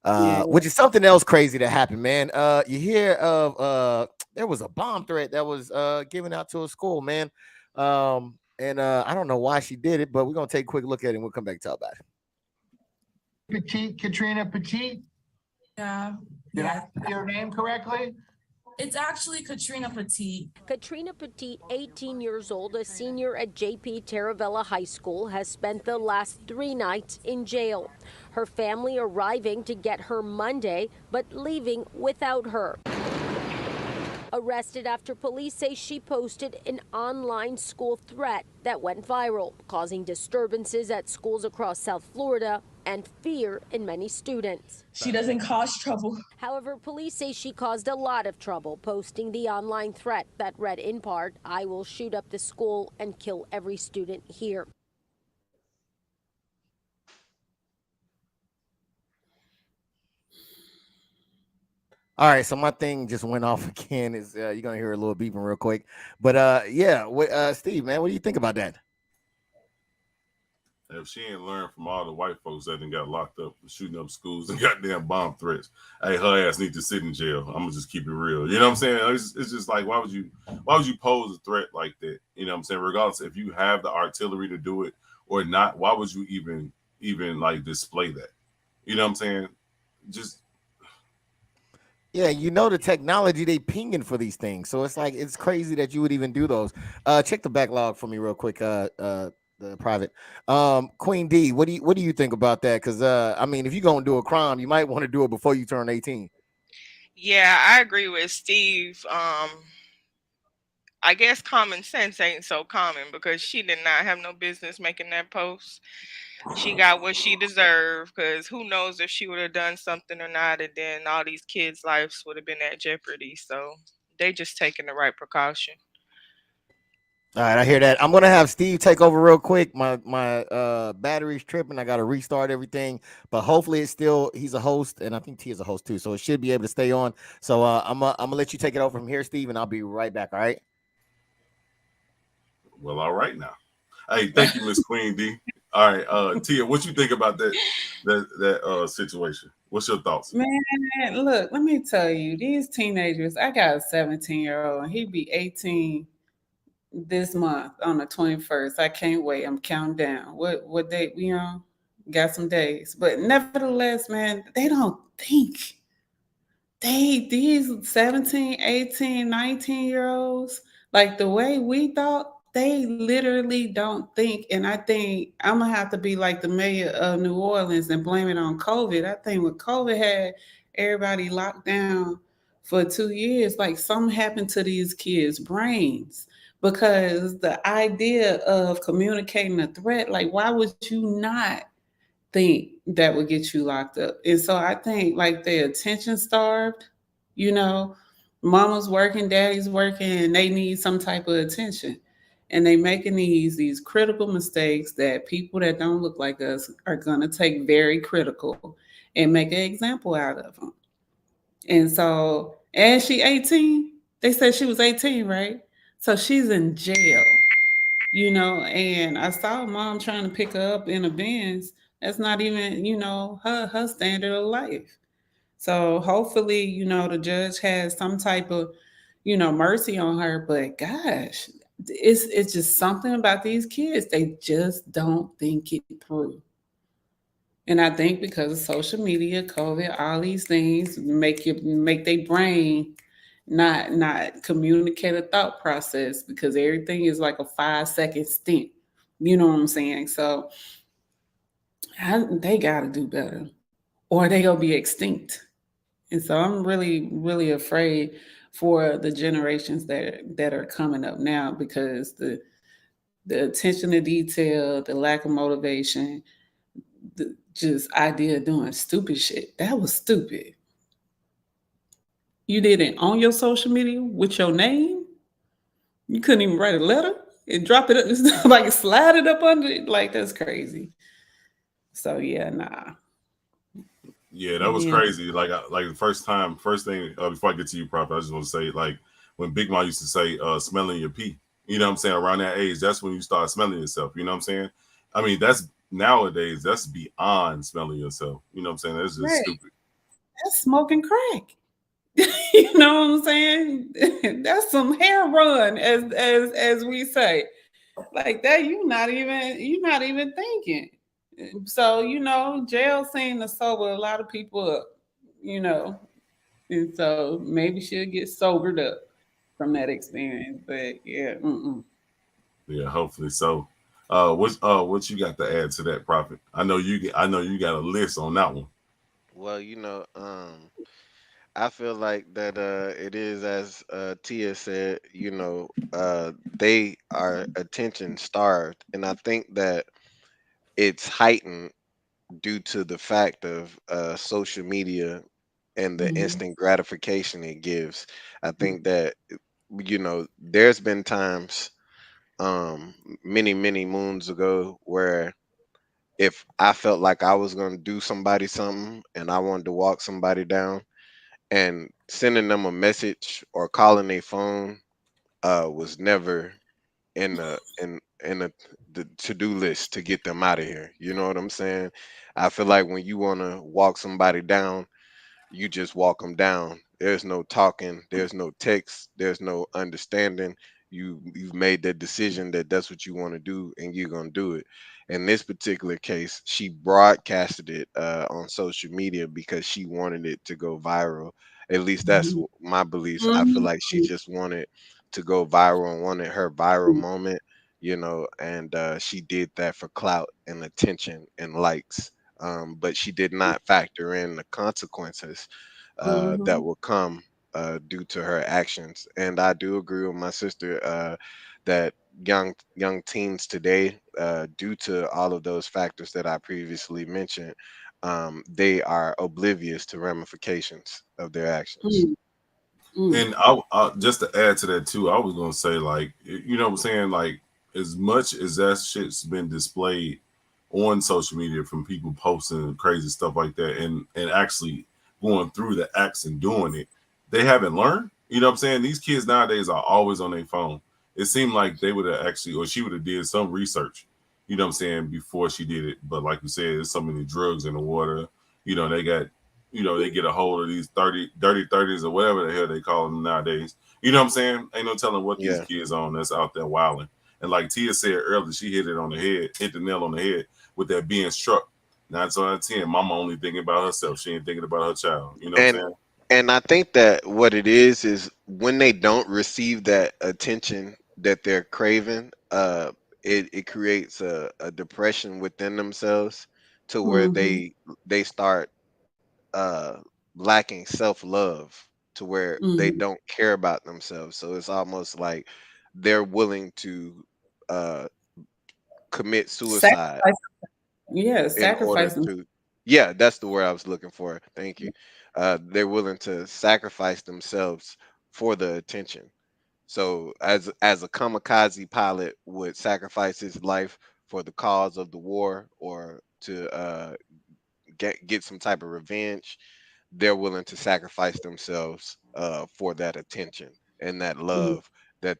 Speaker 7: Yeah.
Speaker 1: Which is something else crazy that happened, man. You hear of there was a bomb threat that was given out to a school, man. And I don't know why she did it, but we're gonna take a quick look at it and we'll come back and talk about it.
Speaker 10: Petite, Katrina Petite.
Speaker 11: Yeah.
Speaker 10: Did I say your name correctly?
Speaker 11: It's actually Katrina Petite.
Speaker 12: Katrina Petite, 18 years old, a senior at JP Taravella High School, has spent the last 3 nights in jail. Her family arriving to get her Monday, but leaving without her. Arrested after police say she posted an online school threat that went viral, causing disturbances at schools across South Florida and fear in many students.
Speaker 11: She doesn't cause trouble.
Speaker 12: However, police say she caused a lot of trouble posting the online threat that read in part, "I will shoot up the school and kill every student here."
Speaker 1: All right, so my thing just went off again. Is you're gonna hear a little beeping real quick, but Steve, man, what do you think about that?
Speaker 4: If she ain't learned from all the white folks that done got locked up for shooting up schools and goddamn bomb threats, hey, her ass need to sit in jail. I'm gonna just keep it real. You know what I'm saying? It's just like, why would you pose a threat like that? You know what I'm saying? Regardless if you have the artillery to do it or not, why would you even like display that? You know what I'm saying? Just
Speaker 1: Yeah, you know the technology they pinging for these things, so it's like it's crazy that you would even do those. Check the backlog for me real quick. The private. Queen D, what do you think about that? Because I mean, if you're gonna do a crime, you might want to do it before you turn 18.
Speaker 8: Yeah, I agree with Steve. I guess common sense ain't so common because she did not have no business making that post. She got what she deserved because who knows if she would have done something or not, and then all these kids' lives would have been at jeopardy. So they just taking the right precaution.
Speaker 1: All right, I hear that. I'm gonna have Steve take over real quick. My battery's tripping. I gotta restart everything, but hopefully it's still he's a host, and I think T is a host too, so it should be able to stay on. So I'm gonna let you take it over from here, Steve, and I'll be right back. All right.
Speaker 4: well, all right now. Hey, thank you, Miss Queen D. All right, Tia, what you think about that situation? What's your thoughts?
Speaker 7: Man, look, let me tell you, these teenagers, I got a 17-year-old, and he'd be 18 this month on the 21st. I can't wait. I'm counting down. What date we on? Got some days. But nevertheless, man, they don't think. These 17, 18, 19-year-olds, like the way we thought, they literally don't think. And I think I'm gonna have to be like the mayor of New Orleans and blame it on COVID. I think when COVID had everybody locked down for 2 years, like something happened to these kids' brains. Because the idea of communicating a threat, like why would you not think that would get you locked up? And so I think like they're attention starved, you know, mama's working, daddy's working, and they need some type of attention. And they making these critical mistakes that people that don't look like us are gonna take very critical and make an example out of them. And so, and she 18, they said she was 18, right? So she's in jail, you know, and I saw mom trying to pick her up in a Benz. That's not even, you know, her standard of life. So hopefully, you know, the judge has some type of, you know, mercy on her. But gosh, it's just something about these kids. They just don't think it through. And I think because of social media, COVID, all these things make their brain not communicate a thought process because everything is like a 5-second stint. You know what I'm saying? So they got to do better or they gonna be extinct. And so I'm really, really afraid for the generations that are coming up now, because the attention to detail, the lack of motivation, the just idea of doing stupid shit. That was stupid. You did it on your social media with your name. You couldn't even write a letter and drop it up, like slide it up under it. Like, that's crazy. So yeah, nah.
Speaker 4: Yeah, that was
Speaker 7: Yeah.
Speaker 4: crazy. Like the first thing before I get to you, Prophet, I just want to say, like, when Big Mom used to say, smelling your pee, you know what I'm saying? Around that age, that's when you start smelling yourself. You know what I'm saying? I mean, that's nowadays, that's beyond smelling yourself. You know what I'm saying? That's just
Speaker 7: Right.
Speaker 4: stupid.
Speaker 7: That's smoking crack. You know what I'm saying? That's some hair run, as we say. Like that, you're not even thinking. So, jail seemed to sober a lot of people up, you know. And so maybe she'll get sobered up from that experience. But yeah,
Speaker 4: Yeah, hopefully so. What you got to add to that, Prophet? I know you got a list on that one.
Speaker 3: Well, I feel like that it is as Tia said, they are attention starved, and I think that it's heightened due to the fact of social media and the
Speaker 7: Mhm.
Speaker 3: instant gratification it gives. I think that there's been times many moons ago where if I felt like I was going to do somebody something and I wanted to walk somebody down, and sending them a message or calling a phone was never in the to-do list to get them out of here. You know what I'm saying? I feel like when you want to walk somebody down, you just walk them down. There's no talking, there's no text, there's no understanding. You've made that decision that that's what you want to do, and you're gonna do it. In this particular case, she broadcasted it on social media because she wanted it to go viral. At least that's
Speaker 7: Mhm.
Speaker 3: my beliefs. I feel
Speaker 7: Mhm.
Speaker 3: like she just wanted to go viral and wanted her viral moment, and she did that for clout and attention and likes, but she did not factor in the consequences that
Speaker 7: Mhm.
Speaker 3: will come due to her actions. And I do agree with my sister that young teens today, due to all of those factors that I previously mentioned, they are oblivious to ramifications of their actions.
Speaker 7: Mm. Mm.
Speaker 4: And just to add to that too, I was gonna say, like, you know what I'm saying, like, as much as that shit's been displayed on social media from people posting crazy stuff like that, and actually going through the acts and doing it, they haven't learned. You know what I'm saying? These kids nowadays are always on their phone. It seemed like they would have actually, or she would have did some research. You know what I'm saying, before she did it. But like you said, there's so many drugs in the water. They got, they get a hold of these dirty 30s or whatever the hell they call them nowadays. You know what I'm saying? Ain't no telling what these
Speaker 3: Yeah.
Speaker 4: kids on that's out there wilding. And like Tia said earlier, she hit the nail on the head with that being struck. 9 out of 10, mama only thinking about herself. She ain't thinking about her child. You know what I'm
Speaker 3: And
Speaker 4: saying?
Speaker 3: and I think that what it is when they don't receive that attention that they're craving, it creates a depression within themselves to where
Speaker 7: Mhm.
Speaker 3: they start uh lacking self-love, to where they
Speaker 7: Mhm.
Speaker 3: don't care about themselves. So it's almost like they're willing to uh commit suicide
Speaker 7: Sacrifice. Yeah,
Speaker 3: in order
Speaker 7: sacrificing.
Speaker 3: to, yeah, that's the word I was looking for, thank you. They're willing to sacrifice themselves for the attention. So as a kamikaze pilot would sacrifice his life for the cause of the war, or to get some type of revenge, they're willing to sacrifice themselves for that attention and that
Speaker 7: Mhm.
Speaker 3: love that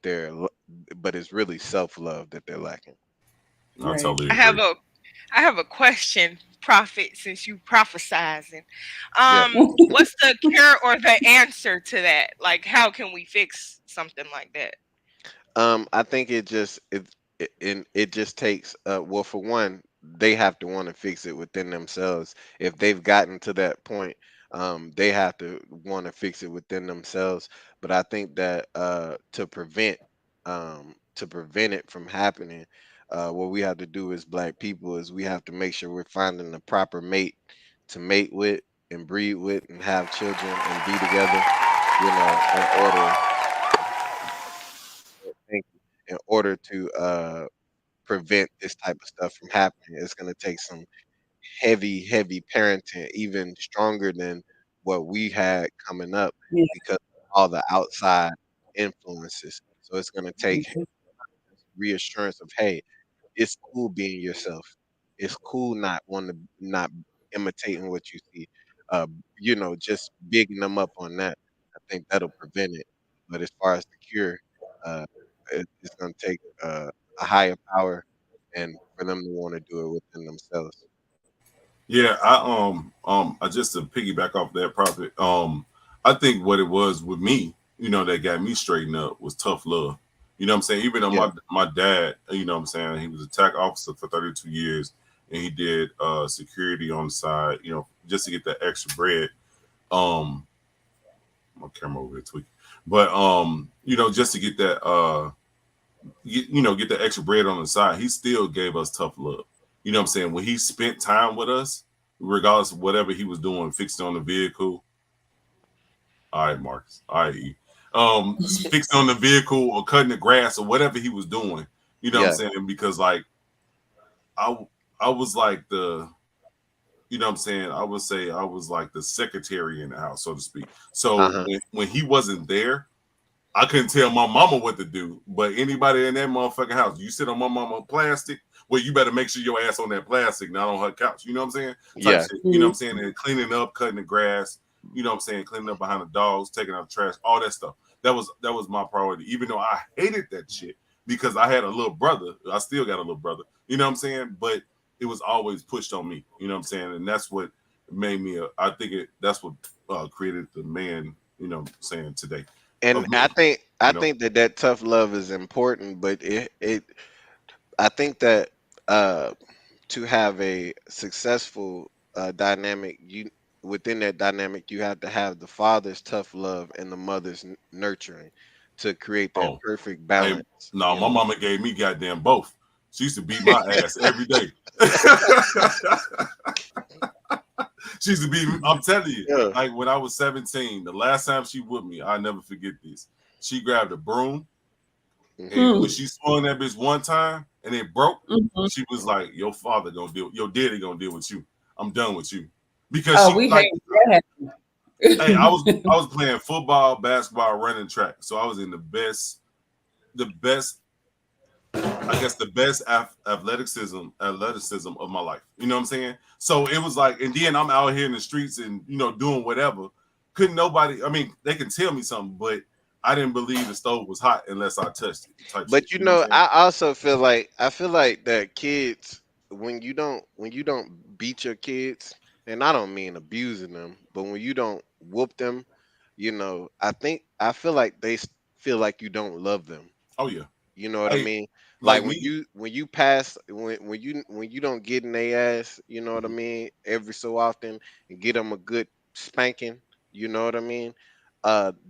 Speaker 3: but it's really self-love that they're lacking.
Speaker 4: I
Speaker 7: Right.
Speaker 4: totally
Speaker 8: I have
Speaker 4: agree.
Speaker 8: a I have a question, Prophet, since you prophesizing.
Speaker 3: Yeah.
Speaker 8: What's the cure or the answer to that? Like, how can we fix something like that?
Speaker 3: I think it just takes well, for one, they have to want to fix it within themselves. If they've gotten to that point, they have to want to fix it within themselves. But I think that to prevent it from happening, what we have to do as Black people is we have to make sure we're finding the proper mate to mate with and breed with and have children and be together. you know, in order to prevent this type of stuff from happening. It's going to take some heavy parenting, even stronger than what we had coming up
Speaker 7: Yeah.
Speaker 3: because of all the outside influences. So it's going to take reassurance of, hey, it's cool being yourself. It's cool not imitating what you see. You know, just bigging them up on that. I think that'll prevent it. But as far as the cure, uh, it's going to take a higher power, and for them to want to do it within themselves.
Speaker 4: Yeah, I just to piggyback off that prophet, I think what it was with me, you know, that got me straightened up was tough love. You know what I'm saying? Even though
Speaker 3: Yeah.
Speaker 4: my dad, you know what I'm saying, he was a TAC officer for 32 years and he did security on the side, you know, just to get that extra bread. My camera over there tweaking. But you know, just to get that get the extra bread on the side, he still gave us tough love. You know what I'm saying? When he spent time with us, regardless of whatever he was doing, fixing on the vehicle. All right, Marcus. All right. Fixing on the vehicle or cutting the grass or whatever he was doing. You know what I'm saying? Because like I was like the, you know what I'm saying? I would say I was like the secretary in the house, so to speak. So when he wasn't there, I couldn't tell my mama what to do, but anybody in that motherfucking house, you sit on my mama plastic, well, you better make sure your ass on that plastic, not on her couch. You know what I'm saying? Type shit. You know what I'm saying? And cleaning up, cutting the grass, you know what I'm saying? Cleaning up behind the dogs, taking out the trash, all that stuff. That was my priority, even though I hated that shit because I had a little brother. I still got a little brother. You know what I'm saying? But it was always pushed on me. You know what I'm saying? And that's what made me, that's what created the man, you know what I'm saying, today.
Speaker 3: And I think that tough love is important, but I think that to have a successful dynamic, within that dynamic, you have to have the father's tough love and the mother's nurturing to create that perfect balance.
Speaker 4: Hey, no, my mama gave me goddamn both. She used to beat my ass every day. She used to beat me. I'm telling you, like when I was 17, the last time she with me, I'll never forget this. She grabbed a broom, and when she swung that bitch one time and it broke, she was like, "Your father gonna deal, your daddy gonna deal with you. I'm done with you." Because she like, hey, I was playing football, basketball, running track, so I was in the best, I guess the best athleticism of my life. You know what I'm saying? So it was like, and then I'm out here in the streets and, you know, doing whatever. Couldn't nobody, I mean, they can tell me something, but I didn't believe the stove was hot unless I touched it.
Speaker 3: But you know, I also feel like that kids, when you don't beat your kids, and I don't mean abusing them, but when you don't whoop them, you know, I feel like they feel like you don't love them.
Speaker 4: Oh yeah.
Speaker 3: You know what I mean? Like when you pass, when you don't get in their ass, you know what I mean, every so often, and get them a good spanking, you know what I mean?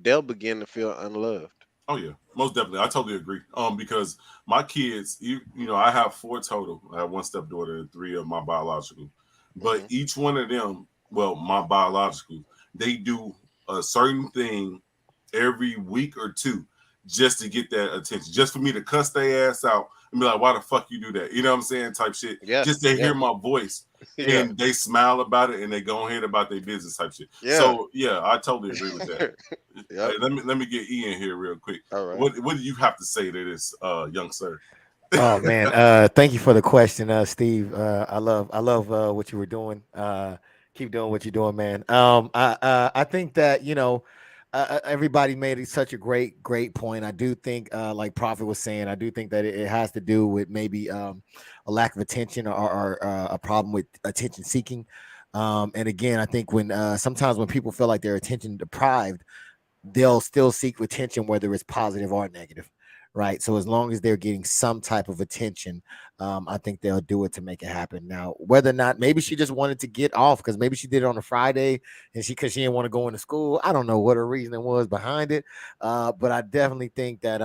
Speaker 3: They'll begin to feel unloved.
Speaker 4: Oh yeah, most definitely. I totally agree. Because my kids, you know, I have 4 total. I have 1 stepdaughter and 3 of my biological. But each one of them, well, my biological, they do a certain thing every week or 2 just to get that attention, just for me to cuss their ass out and be like, "Why the fuck you do that?" You know what I'm saying? Type shit.
Speaker 3: Yeah.
Speaker 4: Just to hear my voice. And they smile about it and they go ahead about their business type shit. So yeah, I totally agree with that. Hey, let me get Ian here real quick.
Speaker 3: All right.
Speaker 4: What do you have to say to this young sir?
Speaker 1: Oh man, thank you for the question, Steve. I love what you were doing. Keep doing what you're doing, man. I think that, you know, everybody made such a great point. I do think, like Prophet was saying, I do think that it has to do with maybe a lack of attention or a problem with attention seeking. And again, I think when sometimes when people feel like they're attention deprived, they'll still seek attention, whether it's positive or negative. Right. So as long as they're getting some type of attention, I think they'll do it to make it happen. Now, whether or not, maybe she just wanted to get off because maybe she did it on a Friday and because she didn't want to go into school. I don't know what her reasoning was behind it. But I definitely think that,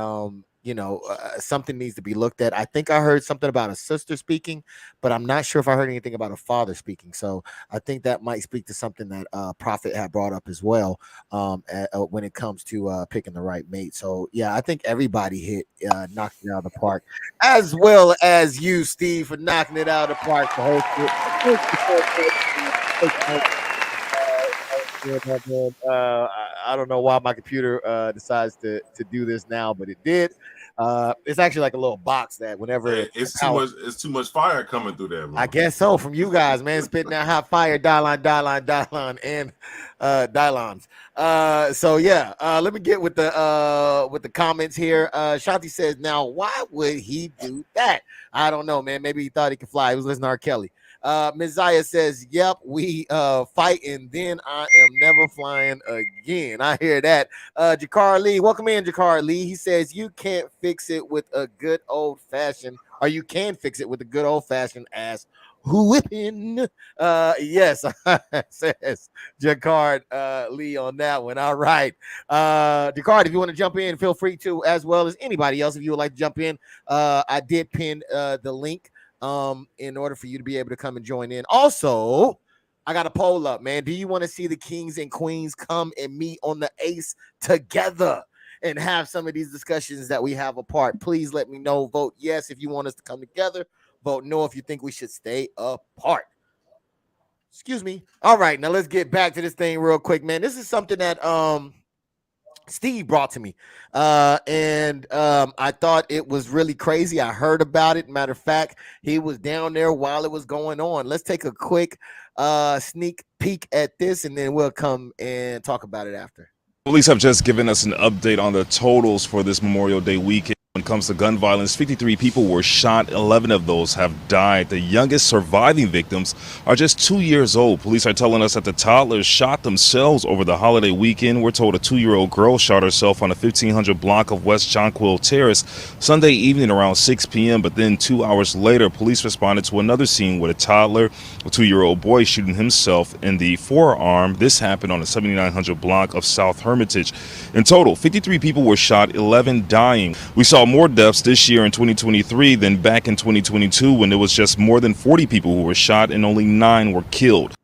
Speaker 1: something needs to be looked at. I think I heard something about a sister speaking, but I'm not sure if I heard anything about a father speaking. So I think that might speak to something that Prophet had brought up as well, when it comes to picking the right mate. So yeah, I think everybody knocked it out of the park, as well as you, Steve, for knocking it out of the park to host it. I don't know why my computer decides to do this now, but it did. It's actually like a little box that whenever
Speaker 4: it's too much fire coming through there, man.
Speaker 1: I guess so, from you guys, man, spitting that hot fire, Dylon, and Dylons. So yeah, let me get with the comments here. Shanti says, now why would he do that? I don't know, man. Maybe he thought he could fly. He was listening to R. Kelly. Ms. Zaya says, yep, we fight and then I am never flying again. I hear that. Jakar Lee, welcome in, Jakar Lee. He says, you can't fix it with a good old-fashioned, or you can fix it with a good old-fashioned ass whipping. Yes, says Jakar Lee on that one. All right. Jakar, if you want to jump in, feel free to, as well as anybody else if you would like to jump in. I did pin the link in order for you to be able to come and join in. Also, I got a poll up, man. Do you want to see the kings and queens come and meet on the Ace together and have some of these discussions that we have apart? Please let me know. Vote yes if you want us to come together. Vote no if you think we should stay apart. Excuse me. All right, now let's get back to this thing real quick, man. This is something that Steve brought to me, and I thought it was really crazy. I heard about it. Matter of fact, he was down there while it was going on. Let's take a quick sneak peek at this, and then we'll come and talk about it after.
Speaker 13: Police have just given us an update on the totals for this Memorial Day weekend. When it comes to gun violence, 53 people were shot, 11 of those have died. The youngest surviving victims are just 2 years old. Police are telling us that the toddlers shot themselves over the holiday weekend. We're told a 2-year-old girl shot herself on the 1500 block of West Jonquil Terrace Sunday evening around 6 p.m. But then 2 hours later, police responded to another scene with a toddler, a 2-year-old boy shooting himself in the forearm. This happened on the 7900 block of South Hermitage. In total, 53 people were shot, 11 dying. We saw more deaths this year in 2023 than back in 2022, when there was just more than 40 people who were shot and only 9 were killed.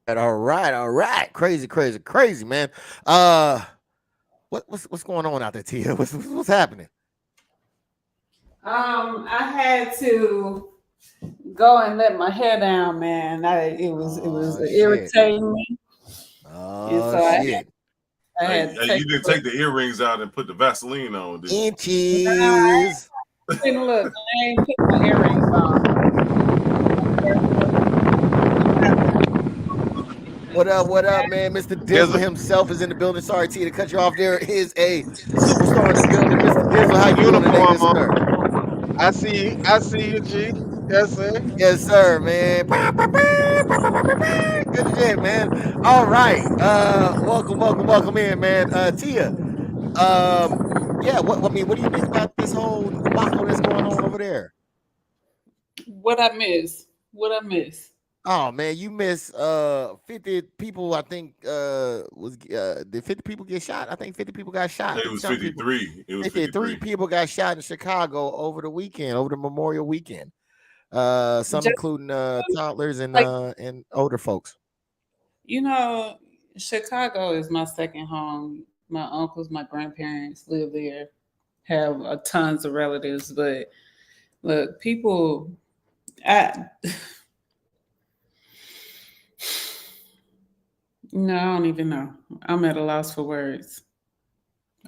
Speaker 1: All right. Crazy, man. What's going on out there, Tia? What's happening?
Speaker 7: I had to go and let my hair down, man. It was irritating me.
Speaker 1: Shit.
Speaker 4: You didn't take the earrings out and put the Vaseline on, did you?
Speaker 1: Inches.
Speaker 7: Look, I ain't put my earrings on.
Speaker 1: What up, man? Mr. Dizzle himself is in the building. Sorry, T, to cut you off. There is a superstar in the building. Mr. Dizzle, how you doing today, sir?
Speaker 3: I see you, G. Yes, sir.
Speaker 1: Yes, sir, man. Good shit, man. All right. Welcome in, man. Tia. Yeah, what do you think about this whole debacle that's going on over there?
Speaker 7: What I miss?
Speaker 1: Oh man, you missed 50 people. I think did 50 people get shot? I think 50 people got shot.
Speaker 4: It was 53. It was 53
Speaker 1: people got shot in Chicago over the weekend, over the Memorial weekend. Some including toddlers and older folks.
Speaker 7: You know, Chicago is my second home. My uncles, my grandparents live there, have tons of relatives. But look, people, no, I don't even know. I'm at a loss for words.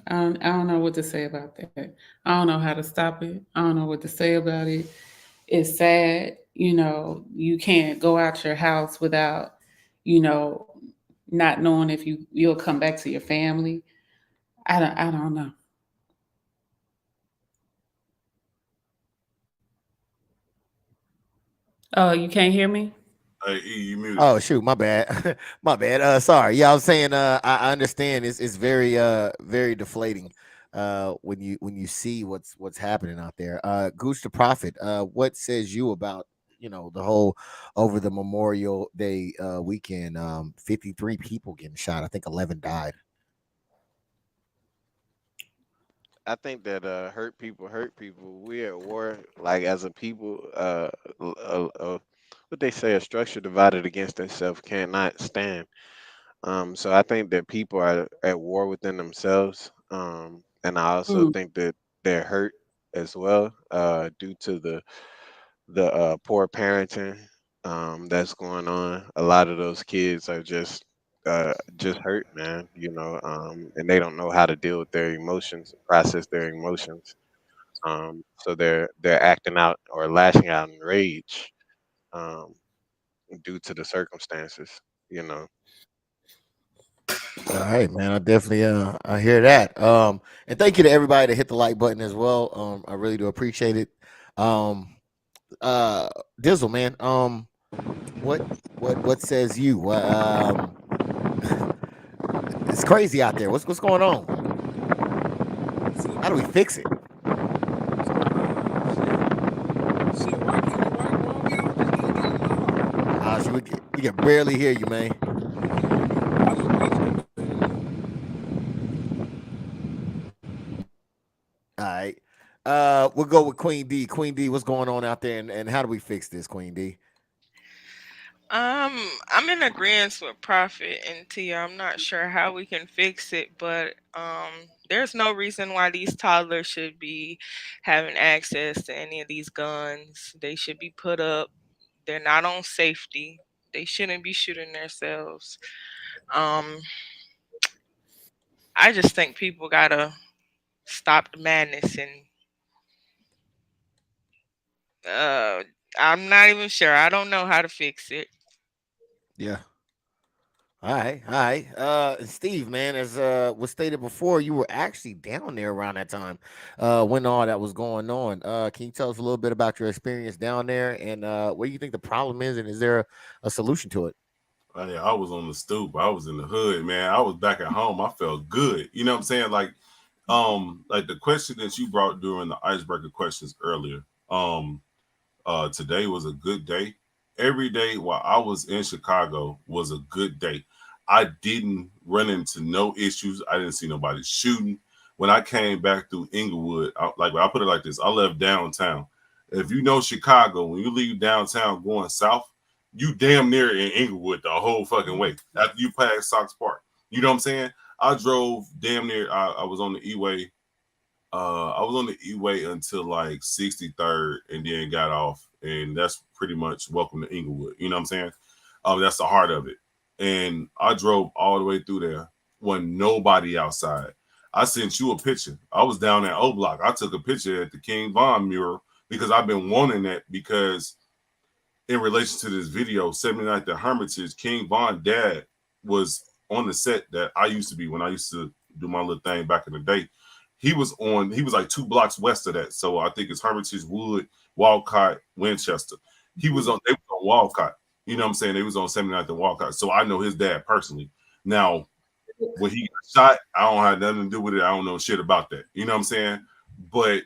Speaker 7: I don't know what to say about that. I don't know how to stop it. I don't know what to say about it. It's sad. You know, you can't go out your house without, not knowing if you'll come back to your family. I don't know. Oh, you can't hear me?
Speaker 4: You muted.
Speaker 1: Oh shoot, my bad. My bad. Sorry. Yeah, I was saying I understand it's very very deflating when you see what's happening out there. Gooch the Prophet, what says you about the whole over the Memorial Day weekend? 53 people getting shot. I think 11 died.
Speaker 3: I think that hurt people hurt people. We're at war, like as a people. What they say, a structure divided against itself cannot stand. So I think that people are at war within themselves. And I also
Speaker 7: Mm.
Speaker 3: think that they're hurt as well, due to the poor parenting that's going on. A lot of those kids are just hurt, man. And they don't know how to deal with their emotions, process their emotions. So they're acting out or lashing out in rage, um, due to the circumstances. You know.
Speaker 1: All right, man. I definitely I hear that. And thank you to everybody that hit the like button as well. I really do appreciate it. Um uh Dizzle, man. What says you? It's crazy out there. What's going on? How do we fix it? We can barely hear you, man. All right. We'll go with Queen D. Queen D, what's going on out there, and how do we fix this, Queen D?
Speaker 8: I'm in agreement with Prophet and Tia. I'm not sure how we can fix it, but there's no reason why these toddlers should be having access to any of these guns. They should be put up. They're not on safety. They shouldn't be shooting themselves. Um, I just think people gotta stop the madness and uh I'm not even sure. I don't know how to fix it.
Speaker 1: Yeah. All right, all right. Steve, man, as was stated before, you were actually down there around that time, when all that was going on. Can you tell us a little bit about your experience down there, and what do you think the problem is, and is there a solution to it?
Speaker 4: Yeah, I was on the stoop. I was in the hood, man. I was back at home. I felt good. You know what I'm saying? Like the question that you brought during the icebreaker questions earlier. Today was a good day. Every day while I was in Chicago was a good day. I didn't run into no issues. I didn't see nobody shooting. When I came back through Inglewood, I put it like this: I left downtown. If you know Chicago, when you leave downtown going south, you damn near in Inglewood the whole fucking way after you pass Sox Park. You know what I'm saying? I drove damn near. I was on the E-way. I was on the E-way until like 63rd, and then got off, and that's pretty much welcome to Inglewood. You know what I'm saying? That's the heart of it. And I drove all the way through there. Wasn't nobody outside. I sent you a picture. I was down at O Block. I took a picture at the King Von mural because I've been wanting that, because in relation to this video, 79th the Hermitage, King Von dad was on the set that I used to be when I used to do my little thing back in the day. He was like 2 blocks west of that. So I think it's Hermitage, Wood, Walcott, Winchester. They was on Walcott. You know what I'm saying? They was on 79th and Walcott. So I know his dad personally. Now, when he got shot, I don't have nothing to do with it. I don't know shit about that. You know what I'm saying? But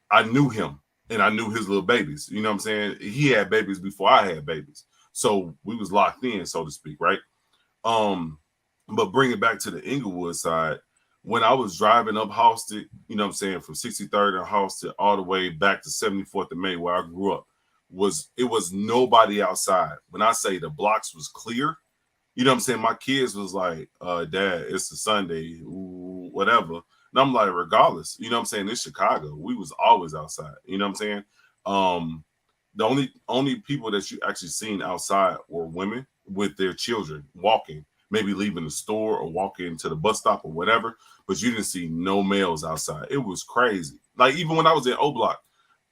Speaker 4: I knew him, and I knew his little babies. You know what I'm saying? He had babies before I had babies. So we was locked in, so to speak, right? But bring it back to the Inglewood side. When I was driving up Halsted, you know what I'm saying, from 63rd and Halsted all the way back to 74th and May, where I grew up, it was nobody outside. When I say the blocks was clear, you know what I'm saying, my kids was like, Dad, it's a Sunday, whatever. And I'm like, regardless, you know what I'm saying, it's Chicago. We was always outside. You know what I'm saying? The only people that you actually seen outside were women with their children walking, maybe leaving the store or walking to the bus stop or whatever, but you didn't see no males outside. It was crazy. Like, even when I was in O Block,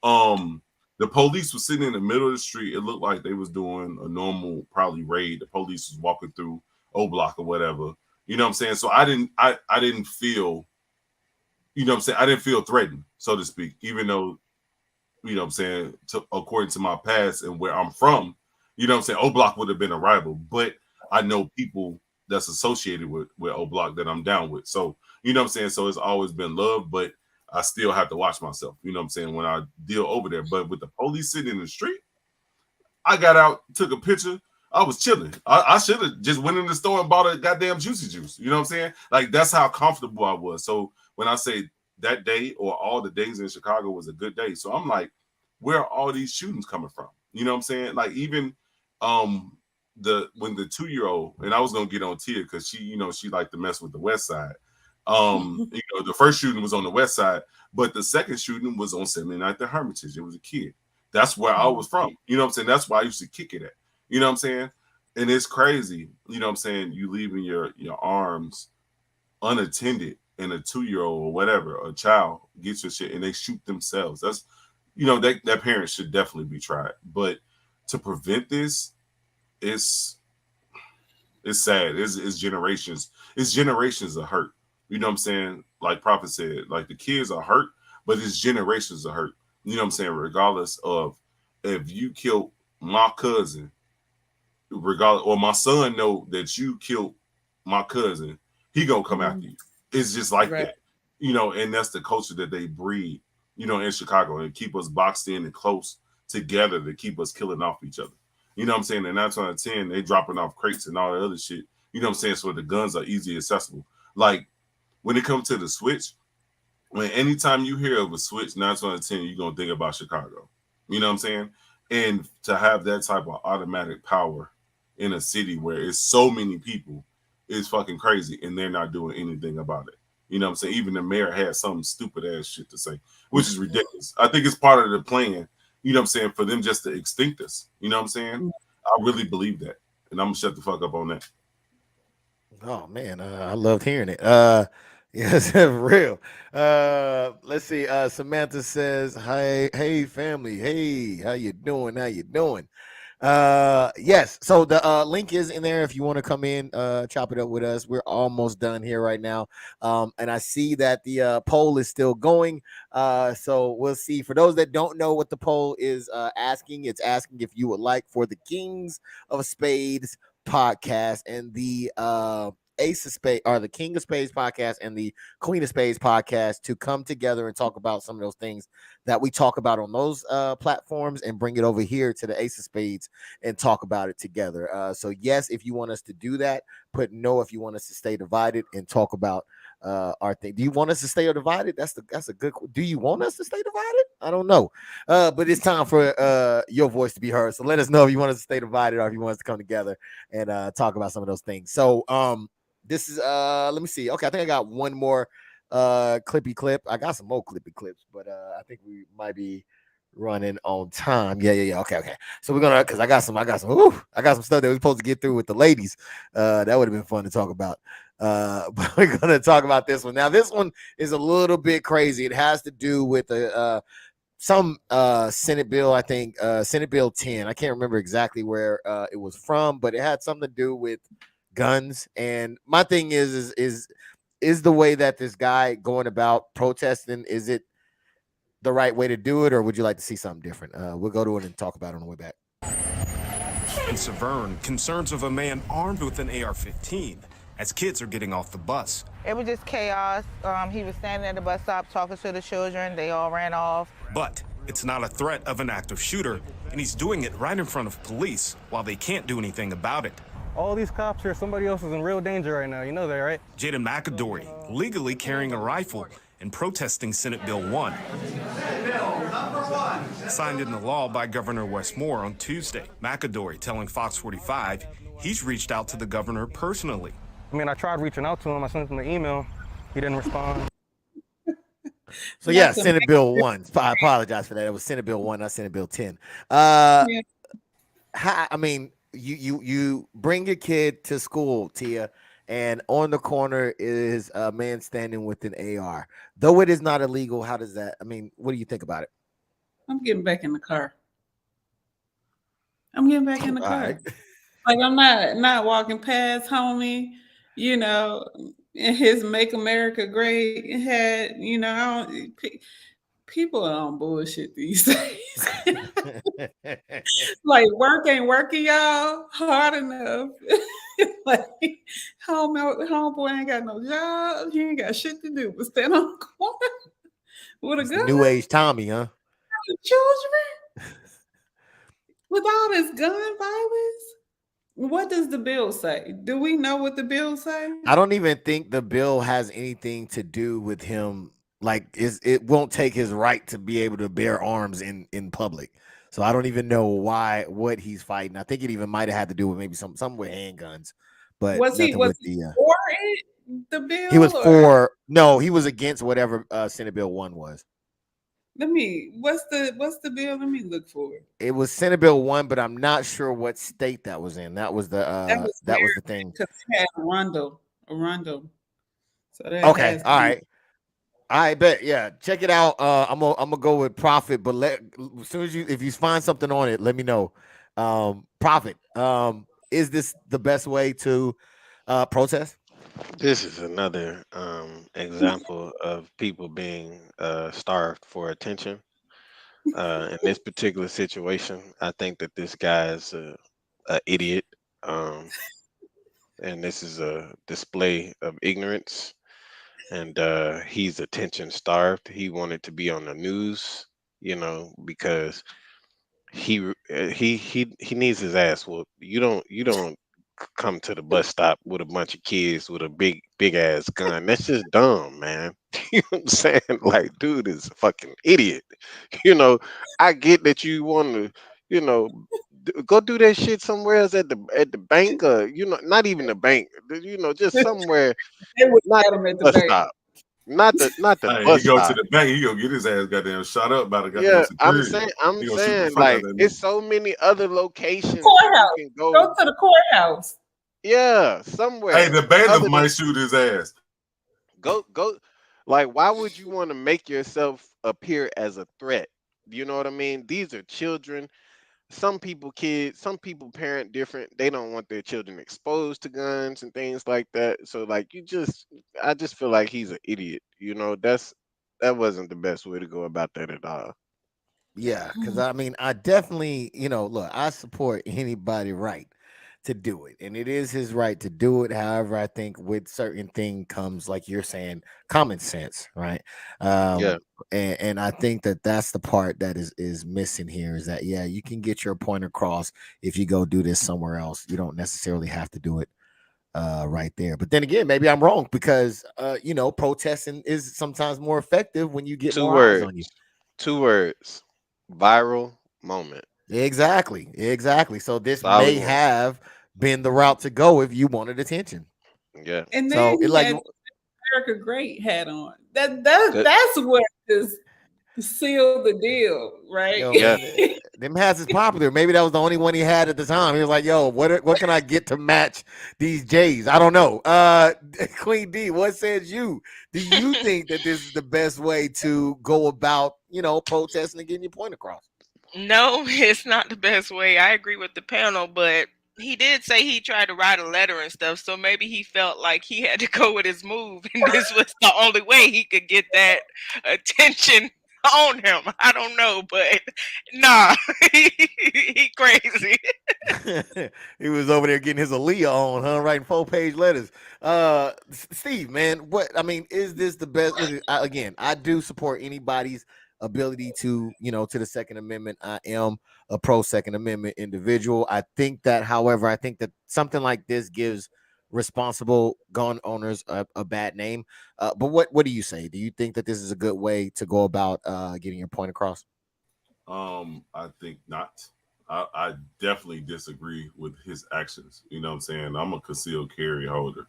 Speaker 4: the police was sitting in the middle of the street. It looked like they was doing a normal, probably raid. The police was walking through O Block or whatever. You know what I'm saying? So I didn't feel, you know what I'm saying, I didn't feel threatened, so to speak, even though, you know what I'm saying, according to my past and where I'm from, you know what I'm saying, O Block would have been a rival. But I know people that's associated with O Block that I'm down with. So, you know what I'm saying? So it's always been love, but I still have to watch myself, you know what I'm saying, when I deal over there. But with the police sitting in the street, I got out, took a picture. I was chilling. I should have just went in the store and bought a goddamn juicy juice. You know what I'm saying? Like, that's how comfortable I was. So when I say that day or all the days in Chicago was a good day. So I'm like, where are all these shootings coming from? You know what I'm saying? Like even when the 2-year-old, and I was gonna get on Tia because she, she liked to mess with the West Side. The first shooting was on the West Side, but the second shooting was on 79th and Hermitage. It was a kid. That's where I was from. You know what I'm saying? That's why I used to kick it at. You know what I'm saying? And it's crazy. You know what I'm saying? You leaving your arms unattended, and a 2-year-old or whatever, a child gets your shit and they shoot themselves. That's, that parent should definitely be tried. But to prevent this, it's sad. It's generations. It's generations of hurt. You know what I'm saying? Like Prophet said, like the kids are hurt, but it's generations of hurt. You know what I'm saying? Regardless of if you killed my cousin, regardless, or my son know that you killed my cousin, he gonna come after you. It's just like that, and that's the culture that they breed, in Chicago, and keep us boxed in and close together to keep us killing off each other. You know what I'm saying? And 9 out of 10, they dropping off crates and all that other shit. You know what I'm saying? So the guns are easy accessible. Like when it comes to the switch, when anytime you hear of a switch, 9 out of 10, you're gonna think about Chicago. You know what I'm saying? And to have that type of automatic power in a city where it's so many people is fucking crazy, and they're not doing anything about it. You know what I'm saying? Even the mayor had some stupid ass shit to say, which is ridiculous. I think it's part of the plan, you know what I'm saying, for them just to extinct us. You know what I'm saying? I really believe that. And I'm gonna shut the fuck up on that.
Speaker 1: Oh man, I loved hearing it. Yes, for real. Let's see. Samantha says, hey family. Hey, how you doing? Yes, so the link is in there if you want to come in, chop it up with us. We're almost done here right now. And I see that the poll is still going. So we'll see. For those that don't know what the poll is asking, it's asking if you would like for the Kings of Spades podcast and the Ace of Spades, or the King of Spades podcast and the Queen of Spades podcast to come together and talk about some of those things that we talk about on those platforms and bring it over here to the Ace of Spades and talk about it together. So yes, if you want us to do that, put no if you want us to stay divided and talk about our thing. Do you want us to stay divided? That's a good. Do you want us to stay divided? I don't know, but it's time for your voice to be heard. So let us know if you want us to stay divided or if you want us to come together and talk about some of those things. So this is let me see. Okay, I think I got one more clippy clip. I got some more clippy clips, but I think we might be running on time. Yeah. Okay. So we're gonna, because I got some stuff that we're supposed to get through with the ladies. That would have been fun to talk about. But we're gonna talk about this one. Now, this one is a little bit crazy. It has to do with some Senate bill, I think Senate Bill 10. I can't remember exactly where it was from, but it had something to do with guns. And my thing is the way that this guy going about protesting, is it the right way to do it, or would you like to see something different? We'll go to it and talk about it on the way back.
Speaker 14: In Severn, concerns of a man armed with an AR-15 as kids are getting off the bus.
Speaker 15: It was just chaos. He was standing at the bus stop talking to the children. They all ran off.
Speaker 14: But it's not a threat of an active shooter, and he's doing it right in front of police while they can't do anything about it.
Speaker 16: All these cops here, somebody else is in real danger right now. You know that, right?
Speaker 14: Jaden McAdory legally carrying a rifle and protesting Senate Bill 1. Senate Bill number 1. Signed into law by Governor Wes Moore on Tuesday. McAdory telling Fox 45 he's reached out to the governor personally.
Speaker 16: I mean, I tried reaching out to him. I sent him an email. He didn't respond.
Speaker 1: So yeah, Senate Bill 1. I apologize for that. It was Senate Bill 1, not Senate Bill 10. I mean, you bring your kid to school, Tia, and on the corner is a man standing with an AR. Though it is not illegal, how does that? I mean, what do you think about it?
Speaker 7: I'm getting back in the car. Right. Like, I'm not walking past homie, in his Make America Great hat. People are on bullshit these days. Like, work ain't working, y'all, hard enough. Like, homeboy ain't got no job. He ain't got shit to do but stand on the corner with a gun.
Speaker 1: New age Tommy, huh?
Speaker 7: Children with all this gun violence. What does the bill say? Do we know what the bill say?
Speaker 1: I don't even think the bill has anything to do with him Like it won't take his right to be able to bear arms in public. So I don't even know what he's fighting. I think it even might have had to do with maybe something with handguns, but
Speaker 7: Was he
Speaker 1: nothing with
Speaker 7: for the bill?
Speaker 1: he was
Speaker 7: or?
Speaker 1: he was against whatever Senate Bill 1 was.
Speaker 7: What's the bill? Let me look for it.
Speaker 1: It was Senate Bill 1, but I'm not sure what state that was in. That was the that was the thing.
Speaker 7: Because it had a rondo. So that
Speaker 1: Okay,
Speaker 7: has to
Speaker 1: all
Speaker 7: be.
Speaker 1: right. I bet, yeah. Check it out. I'm gonna go with Prophet, but as soon as if you find something on it, let me know. Prophet, is this the best way to protest?
Speaker 3: This is another example of people being starved for attention. In this particular situation, I think that this guy is a idiot, and this is a display of ignorance. And he's attention starved. He wanted to be on the news, because he needs his ass whooped. You don't come to the bus stop with a bunch of kids with a big ass gun. That's just dumb, man. You know what I'm saying? Like, dude is a fucking idiot. You know, I get that you want to, go do that shit somewhere else at the bank, or not even the bank. Just somewhere,
Speaker 7: They would
Speaker 3: not
Speaker 7: have
Speaker 3: the
Speaker 7: him at the
Speaker 3: bus
Speaker 7: bank.
Speaker 3: stop, not the
Speaker 4: Hey, he
Speaker 3: bus
Speaker 4: go to
Speaker 3: stop.
Speaker 4: the bank. He gonna get his ass goddamn shot up by the goddamn
Speaker 3: Yeah, I'm
Speaker 4: security.
Speaker 3: saying,
Speaker 4: He gonna shoot the fuck out
Speaker 3: like,
Speaker 4: that
Speaker 3: it's
Speaker 4: nigga.
Speaker 3: so many other locations that you
Speaker 7: Courthouse.
Speaker 3: can go.
Speaker 7: Go to the courthouse.
Speaker 3: Yeah,
Speaker 4: Hey,
Speaker 3: somewhere
Speaker 4: the bailiff
Speaker 3: other than
Speaker 4: might shoot his ass.
Speaker 3: go. Like, why would you want to make yourself appear as a threat? You know what I mean? These are children. Some people parent different. They don't want their children exposed to guns and things like that. So, like, I just feel like he's an idiot. That wasn't the best way to go about that at all.
Speaker 1: Yeah, because I mean, I definitely, look, I support anybody right to do it, and it is his right to do it. However, I think with certain thing comes, like you're saying, common sense, right?
Speaker 3: Yeah.
Speaker 1: And I think that's the part that is missing here is that you can get your point across if you go do this somewhere else. You don't necessarily have to do it right there. But then again, maybe I'm wrong because protesting is sometimes more effective when you get
Speaker 3: Two
Speaker 1: more eyes
Speaker 3: words.
Speaker 1: on you.
Speaker 3: 2 words. Viral moment.
Speaker 1: Exactly. So this
Speaker 3: That's all we
Speaker 1: may
Speaker 3: want.
Speaker 1: have been the route to go if you wanted attention.
Speaker 3: Yeah.
Speaker 7: And
Speaker 1: So
Speaker 7: then
Speaker 1: it
Speaker 7: he
Speaker 1: like
Speaker 7: had America Great hat on.
Speaker 3: That-
Speaker 7: That's what just sealed the deal, right?
Speaker 3: Yeah.
Speaker 1: them hats is popular. Maybe that was the only one he had at the time. He was like, "Yo, what can I get to match these J's?" I don't know. Queen D, what says you? Do you think that this is the best way to go about, protesting and getting your point across?
Speaker 8: No, it's not the best way. I agree with the panel, but he did say he tried to write a letter and stuff, so maybe he felt like he had to go with his move, and this was the only way he could get that attention on him. I don't know, but nah, he crazy.
Speaker 1: He was over there getting his Aaliyah on, huh? Writing 4-page letters. Steve, man, what I mean, is this the best? Look, I do support anybody's ability to, to the Second Amendment. I am a pro Second Amendment individual. I think that something like this gives responsible gun owners a bad name. But what do you say? Do you think that this is a good way to go about getting your point across?
Speaker 4: I think not. I definitely disagree with his actions. You know what I'm saying? I'm a concealed carry holder,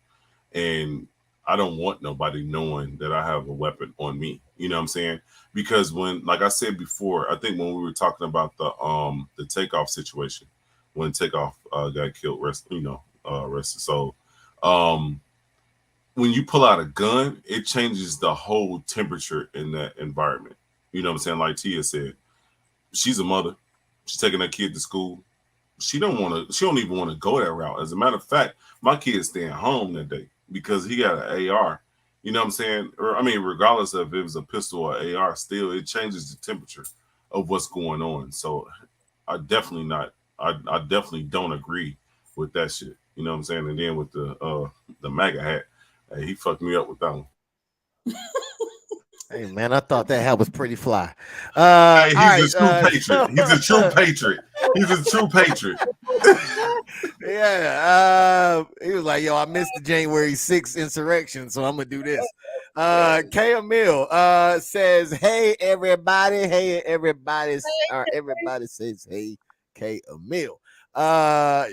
Speaker 4: and I don't want nobody knowing that I have a weapon on me. You know what I'm saying? Because like I said before, I think when we were talking about the Takeoff situation, when Takeoff got killed, arrested. So when you pull out a gun, it changes the whole temperature in that environment. You know what I'm saying? Like Tia said, she's a mother. She's taking her kid to school. She don't even want to go that route. As a matter of fact, my kid's staying home that day because he got an AR. You know what I'm saying? Regardless of if it was a pistol or AR, still it changes the temperature of what's going on. So I definitely don't agree with that shit. You know what I'm saying? And then with the MAGA hat, hey, he fucked me up with that one.
Speaker 1: Hey man, I thought that hat was pretty fly.
Speaker 4: Hey, he's a true patriot. He's a true patriot. He's a true patriot.
Speaker 1: He was like, "Yo, I missed the January 6th insurrection, so I'm gonna do this." K Emil says, "Hey everybody, hey everybody, everybody says, hey K Emil." All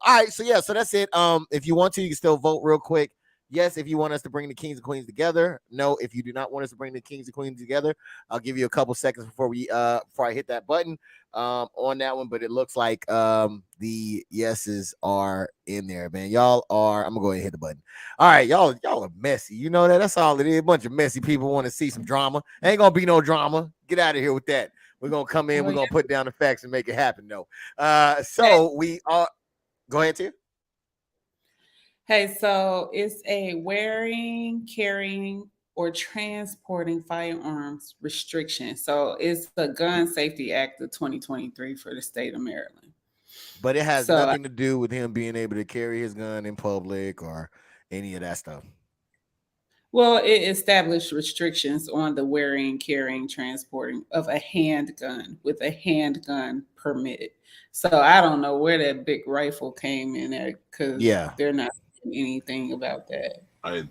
Speaker 1: right, so yeah, so that's it. If you want to, you can still vote real quick. Yes, if you want us to bring the kings and queens together. No, if you do not want us to bring the kings and queens together, I'll give you a couple seconds before I hit that button on that one. But it looks like the yeses are in there, man. Y'all are. I'm gonna go ahead and hit the button. All right, y'all are messy. You know that. That's all it is. A bunch of messy people want to see some drama. Ain't gonna be no drama. Get out of here with that. We're gonna come in. We're gonna put down the facts and make it happen. No. So we are. Go ahead, Tia.
Speaker 7: Hey, so it's a wearing, carrying, or transporting firearms restriction. So it's the Gun Safety Act of 2023 for the state of Maryland.
Speaker 1: But it has nothing to do with him being able to carry his gun in public or any of that stuff.
Speaker 7: Well, it established restrictions on the wearing, carrying, transporting of a handgun with a handgun permit. So I don't know where that big rifle came in there because they're not saying anything about that.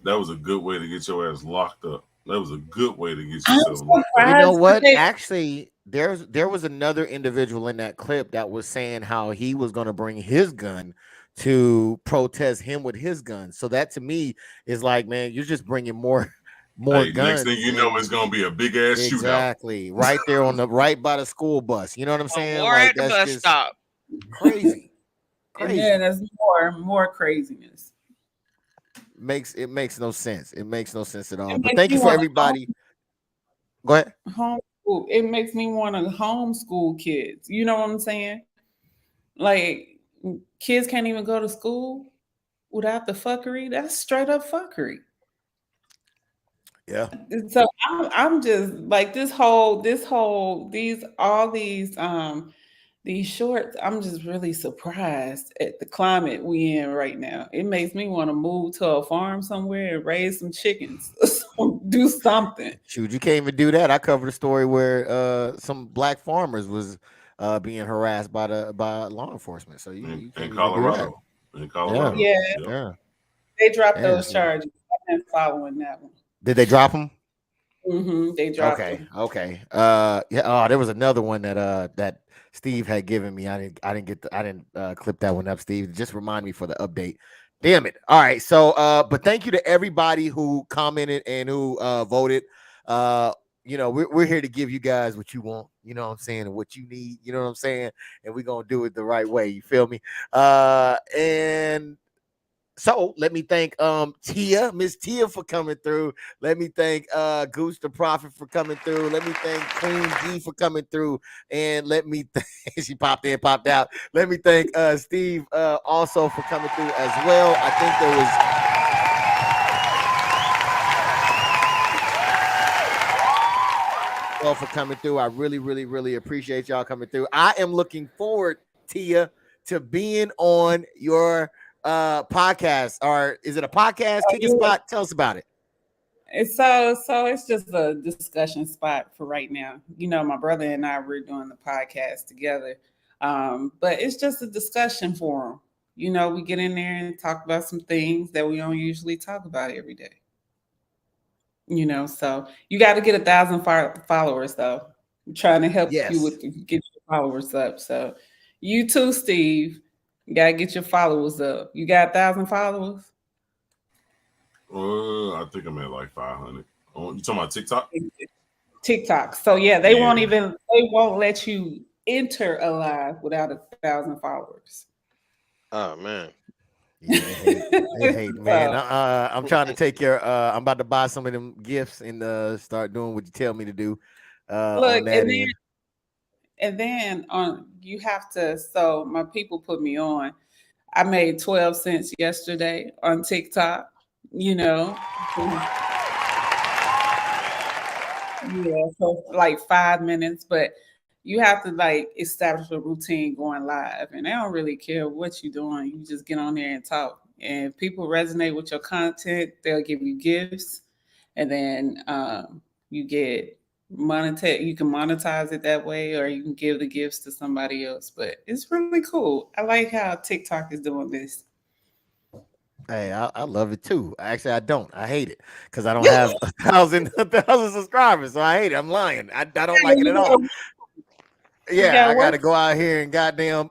Speaker 4: That was a good way to get your ass locked up. That was a good way to get yourself locked up.
Speaker 1: You know what? Actually, there was another individual in that clip that was saying how he was going to bring his gun to protest him with his gun. So that to me is like, man, you're just bringing more guns.
Speaker 4: Next thing you know, it's gonna be a big ass shootout.
Speaker 1: Exactly, right there on the right by the school bus. You know what I'm saying?
Speaker 8: Or at the bus stop.
Speaker 1: Crazy.
Speaker 7: And then there's more craziness.
Speaker 1: It makes no sense. It makes no sense at all. But thank you for everybody. Go ahead.
Speaker 7: Homeschool. It makes me want to homeschool kids. You know what I'm saying? Like kids can't even go to school without the fuckery. That's straight up fuckery.
Speaker 1: Yeah.
Speaker 7: So I'm just like these shorts. I'm just really surprised at the climate we in right now. It makes me want to move to a farm somewhere and raise some chickens. Do something.
Speaker 1: Shoot, you can't even do that. I covered a story where some black farmers was being harassed by law enforcement. So you can't
Speaker 4: in Colorado. In Colorado.
Speaker 7: Yeah. They dropped those charges. I've been following that one.
Speaker 1: Did they drop them?
Speaker 7: Mm-hmm. They dropped them.
Speaker 1: Okay. Yeah. Oh, there was another one that Steve had given me. I didn't clip that one up, Steve. Just remind me for the update. Damn it. All right. So but thank you to everybody who commented and who voted. You know, we're here to give you guys what you want, you know what I'm saying, and what you need, you know what I'm saying, and we're gonna do it the right way. You feel me? And so let me thank Miss Tia for coming through. Let me thank Goose the Prophet for coming through. Let me thank Queen G for coming through. And let me she popped in, popped out. Let me thank Steve also for coming through as well. I think there was for coming through. I really, really, really appreciate y'all coming through. I am looking forward, Tia, to being on your podcast, or is it a podcast? Kick a spot. Tell us about it.
Speaker 7: So it's just a discussion spot for right now. You know, my brother and I were doing the podcast together, but it's just a discussion forum. You know, we get in there and talk about some things that we don't usually talk about every day. You know, so you got to get 1,000 followers, though. I'm trying to help you with get your followers up. So you too, Steve. You gotta get your followers up. You got 1,000 followers?
Speaker 4: I think I'm at like 500. Oh, you talking about TikTok?
Speaker 7: TikTok. So yeah, they won't let you enter a live without 1,000 followers.
Speaker 3: Oh man.
Speaker 1: Yeah, they hate, man. I'm trying to take your I'm about to buy some of them gifts and start doing what you tell me to do.
Speaker 7: Look, and then you have to, so my people put me on. I made 12 cents yesterday on TikTok, you know. Yeah, so like 5 minutes, but you have to like establish a routine going live, and they don't really care what you're doing. You just get on there and talk, and if people resonate with your content, they'll give you gifts, and then you get you can monetize it that way, or you can give the gifts to somebody else. But it's really cool. I like how TikTok is doing this.
Speaker 1: Hey, I love it too. Actually, I don't. I hate it because I don't have a thousand subscribers, so I hate it. I'm lying. I don't like it at all.
Speaker 7: You
Speaker 1: Yeah,
Speaker 7: gotta
Speaker 1: I got
Speaker 7: work.
Speaker 1: to go out here and goddamn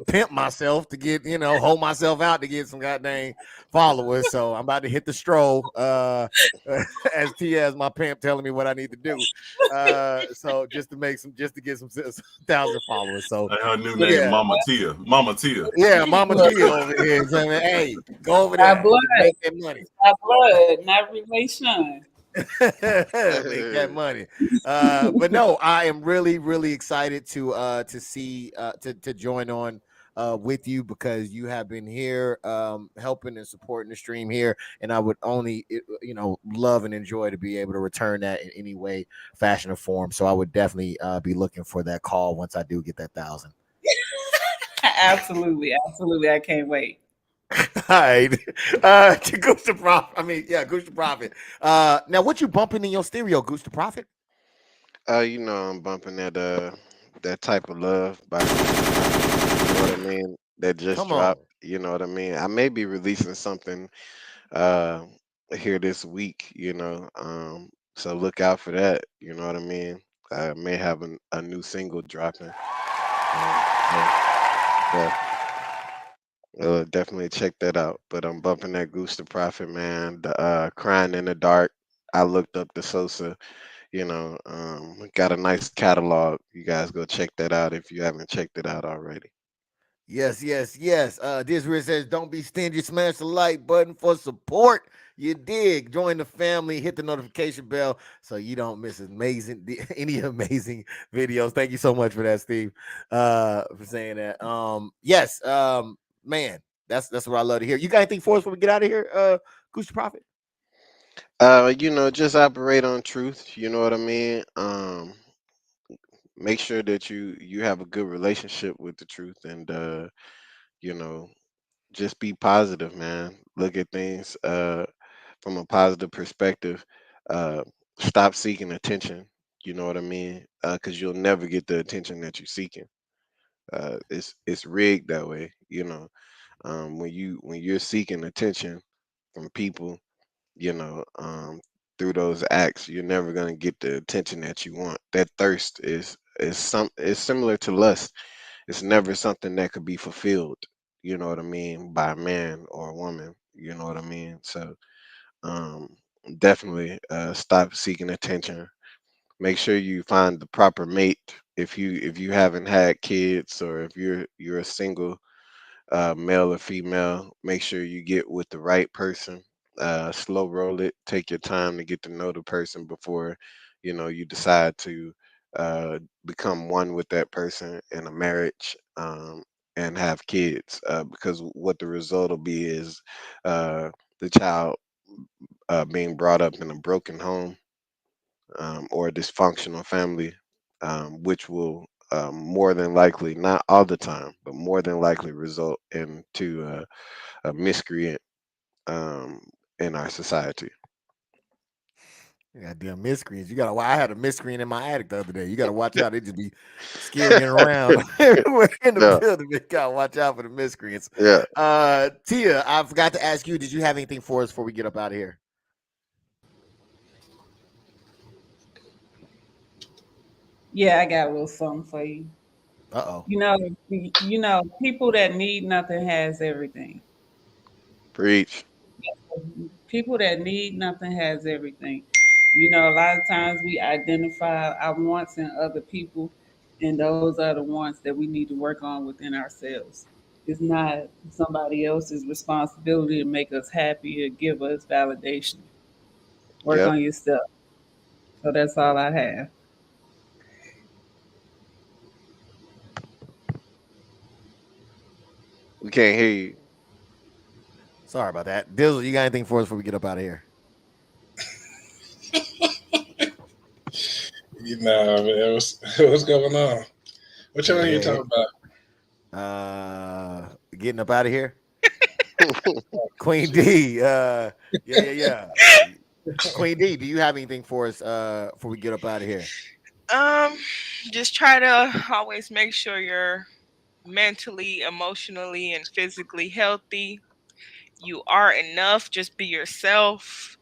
Speaker 1: pimp myself to get, hold myself out to get some goddamn followers. So I'm about to hit the stroll as Tia as my pimp telling me what I need to do. So just to make just to get some 1,000 followers. So
Speaker 4: Like her new
Speaker 7: Look,
Speaker 4: name,
Speaker 1: yeah,
Speaker 4: Mama Tia. Mama Tia.
Speaker 1: yeah, Mama
Speaker 7: look,
Speaker 1: Tia over here saying, hey, go over
Speaker 7: our
Speaker 1: there,
Speaker 7: blood,
Speaker 1: make that money.
Speaker 7: our blood, not relation.
Speaker 1: Make that money. But no, I am really, really excited to see to join on with you because you have been here helping and supporting the stream here, and I would only love and enjoy to be able to return that in any way, fashion, or form. So I would definitely be looking for that call once I do get that 1,000.
Speaker 7: Absolutely, absolutely. I can't wait.
Speaker 1: All right. To Goose the Prophet. I mean, yeah, Goose the Prophet. Now what you bumping in your stereo, Goose the Prophet?
Speaker 3: I'm bumping that type of love by you know what I mean? That just
Speaker 1: Come on.
Speaker 3: dropped. You know what I mean? I may be releasing something uh here this week, so look out for that, you know what I mean? I may have a new single dropping. So yeah, definitely check that out. But I'm bumping that Goose the Prophet, man. The Crying in the Dark. I looked up the Sosa, got a nice catalog. You guys go check that out if you haven't checked it out already.
Speaker 1: Yes, yes, yes. Disriz says, don't be stingy. Smash the like button for support. You dig. Join the family. Hit the notification bell so you don't miss any amazing videos. Thank you so much for that, Steve. For saying that. Yes. Man, that's what I love to hear. You got anything for us when we get out of here? Goose Prophet.
Speaker 3: Just operate on truth. You know what I mean? Make sure that you have a good relationship with the truth, and you know, just be positive, man. Look at things from a positive perspective. Uh, Stop seeking attention. You know what I mean? Because you'll never get the attention that you're seeking. It's rigged that way. When you're seeking attention from people, you know, through those acts, you're never gonna get the attention that you want. That thirst is similar to lust. It's never something that could be fulfilled, you know what I mean, by a man or a woman. You know what I mean? So um definitely stop seeking attention. Make sure you find the proper mate if you haven't had kids, or if you're a single male or female. Make sure you get with the right person. Slow roll it. Take your time to get to know the person before you decide to become one with that person in a marriage, and have kids. Because what the result will be is the child being brought up in a broken home, or a dysfunctional family, which will more than likely, not all the time, but more than likely result into a miscreant um, in our society.
Speaker 1: Goddamn miscreants. You gotta. I had a miscreant in my attic the other day. You gotta watch out. They just be scurrying around everywhere in the
Speaker 3: Yeah,
Speaker 1: building. You gotta watch out for the miscreants.
Speaker 3: yeah.
Speaker 1: Tia, I forgot to ask you. Did you have anything for us before we get up out of here?
Speaker 7: Yeah, I got a little something for you.
Speaker 1: Uh oh.
Speaker 7: People that need nothing has everything.
Speaker 3: Preach.
Speaker 7: People that need nothing has everything. A lot of times we identify our wants in other people, and those are the wants that we need to work on within ourselves. It's not somebody else's responsibility to make us happy or give us validation. Work
Speaker 3: Yep.
Speaker 7: on yourself. So that's all I have.
Speaker 3: We can't hear you.
Speaker 1: Sorry about that. Dizzle, you got anything for us before we get up out of here?
Speaker 17: Man, what's going on? What y'all
Speaker 1: Hey,
Speaker 17: here
Speaker 1: hey,
Speaker 17: talking
Speaker 1: hey.
Speaker 17: about?
Speaker 1: Getting up out of here. Queen D. Yeah. Queen D, do you have anything for us before we get up out of here?
Speaker 8: Um, just try to always make sure you're mentally, emotionally, and physically healthy. you are enough. Just be yourself,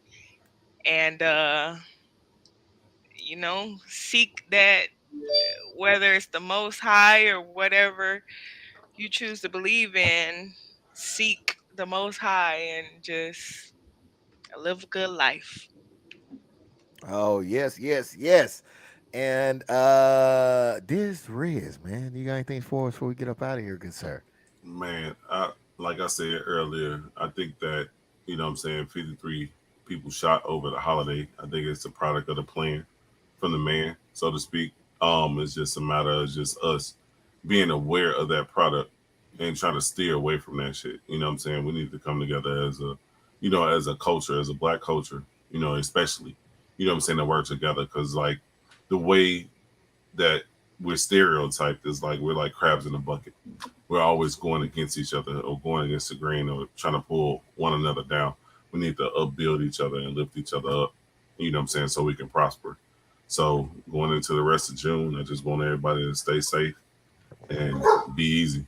Speaker 8: and seek that, whether it's the Most High or whatever you choose to believe in. Seek the Most High and just live a good life.
Speaker 1: Oh, yes, yes, yes. And Riz, man, you got anything for us before we get up out of here, good sir?
Speaker 4: Man, like I said earlier, I think that, what I'm saying, 53 people shot over the holiday. I think it's a product of the plan from the man, so to speak. It's just a matter of just us being aware of that product and trying to steer away from that shit. You know what I'm saying? We need to come together as a culture, as a black culture, especially, what I'm saying, to work together. Cause like the way that we're stereotyped is like we're like crabs in a bucket. We're always going against each other or going against the grain or trying to pull one another down. We need to upbuild each other and lift each other up, so we can prosper. So going into the rest of June, I just want everybody to stay safe and be easy.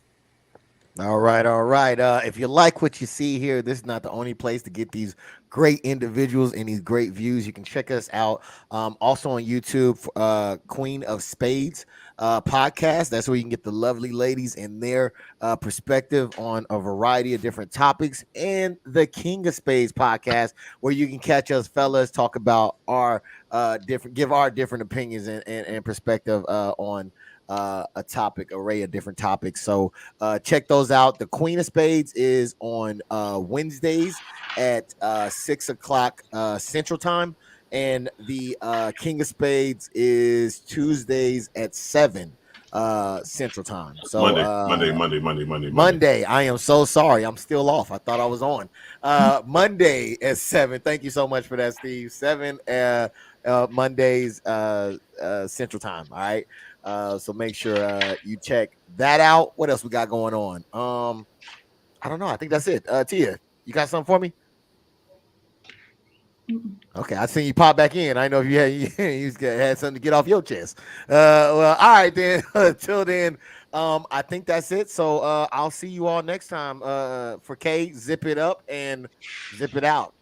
Speaker 1: All right, all right. If you like what you see here, this is not the only place to get these great individuals and these great views. You can check us out also on YouTube, Queen of Spades podcast. That's where you can get the lovely ladies and their perspective on a variety of different topics, and the King of Spades podcast, where you can catch us fellas talk about our give our different opinions and perspective on a topic, array of different topics. So check those out. The Queen of Spades is on Wednesdays at 6 o'clock Central Time, and the King of Spades is Tuesdays at 7 Central Time. So Monday. I am so sorry. I'm still off. I thought I was on. Monday at 7. Thank you so much for that, Steve. 7 Mondays Central Time. All right. So make sure you check that out. What else we got going on? I don't know. I think that's it. Tia, you got something for me? Okay, I seen you pop back in. I know if you had something to get off your chest. Well, all right then. Until then, I think that's it. So I'll see you all next time. For K, zip it up and zip it out.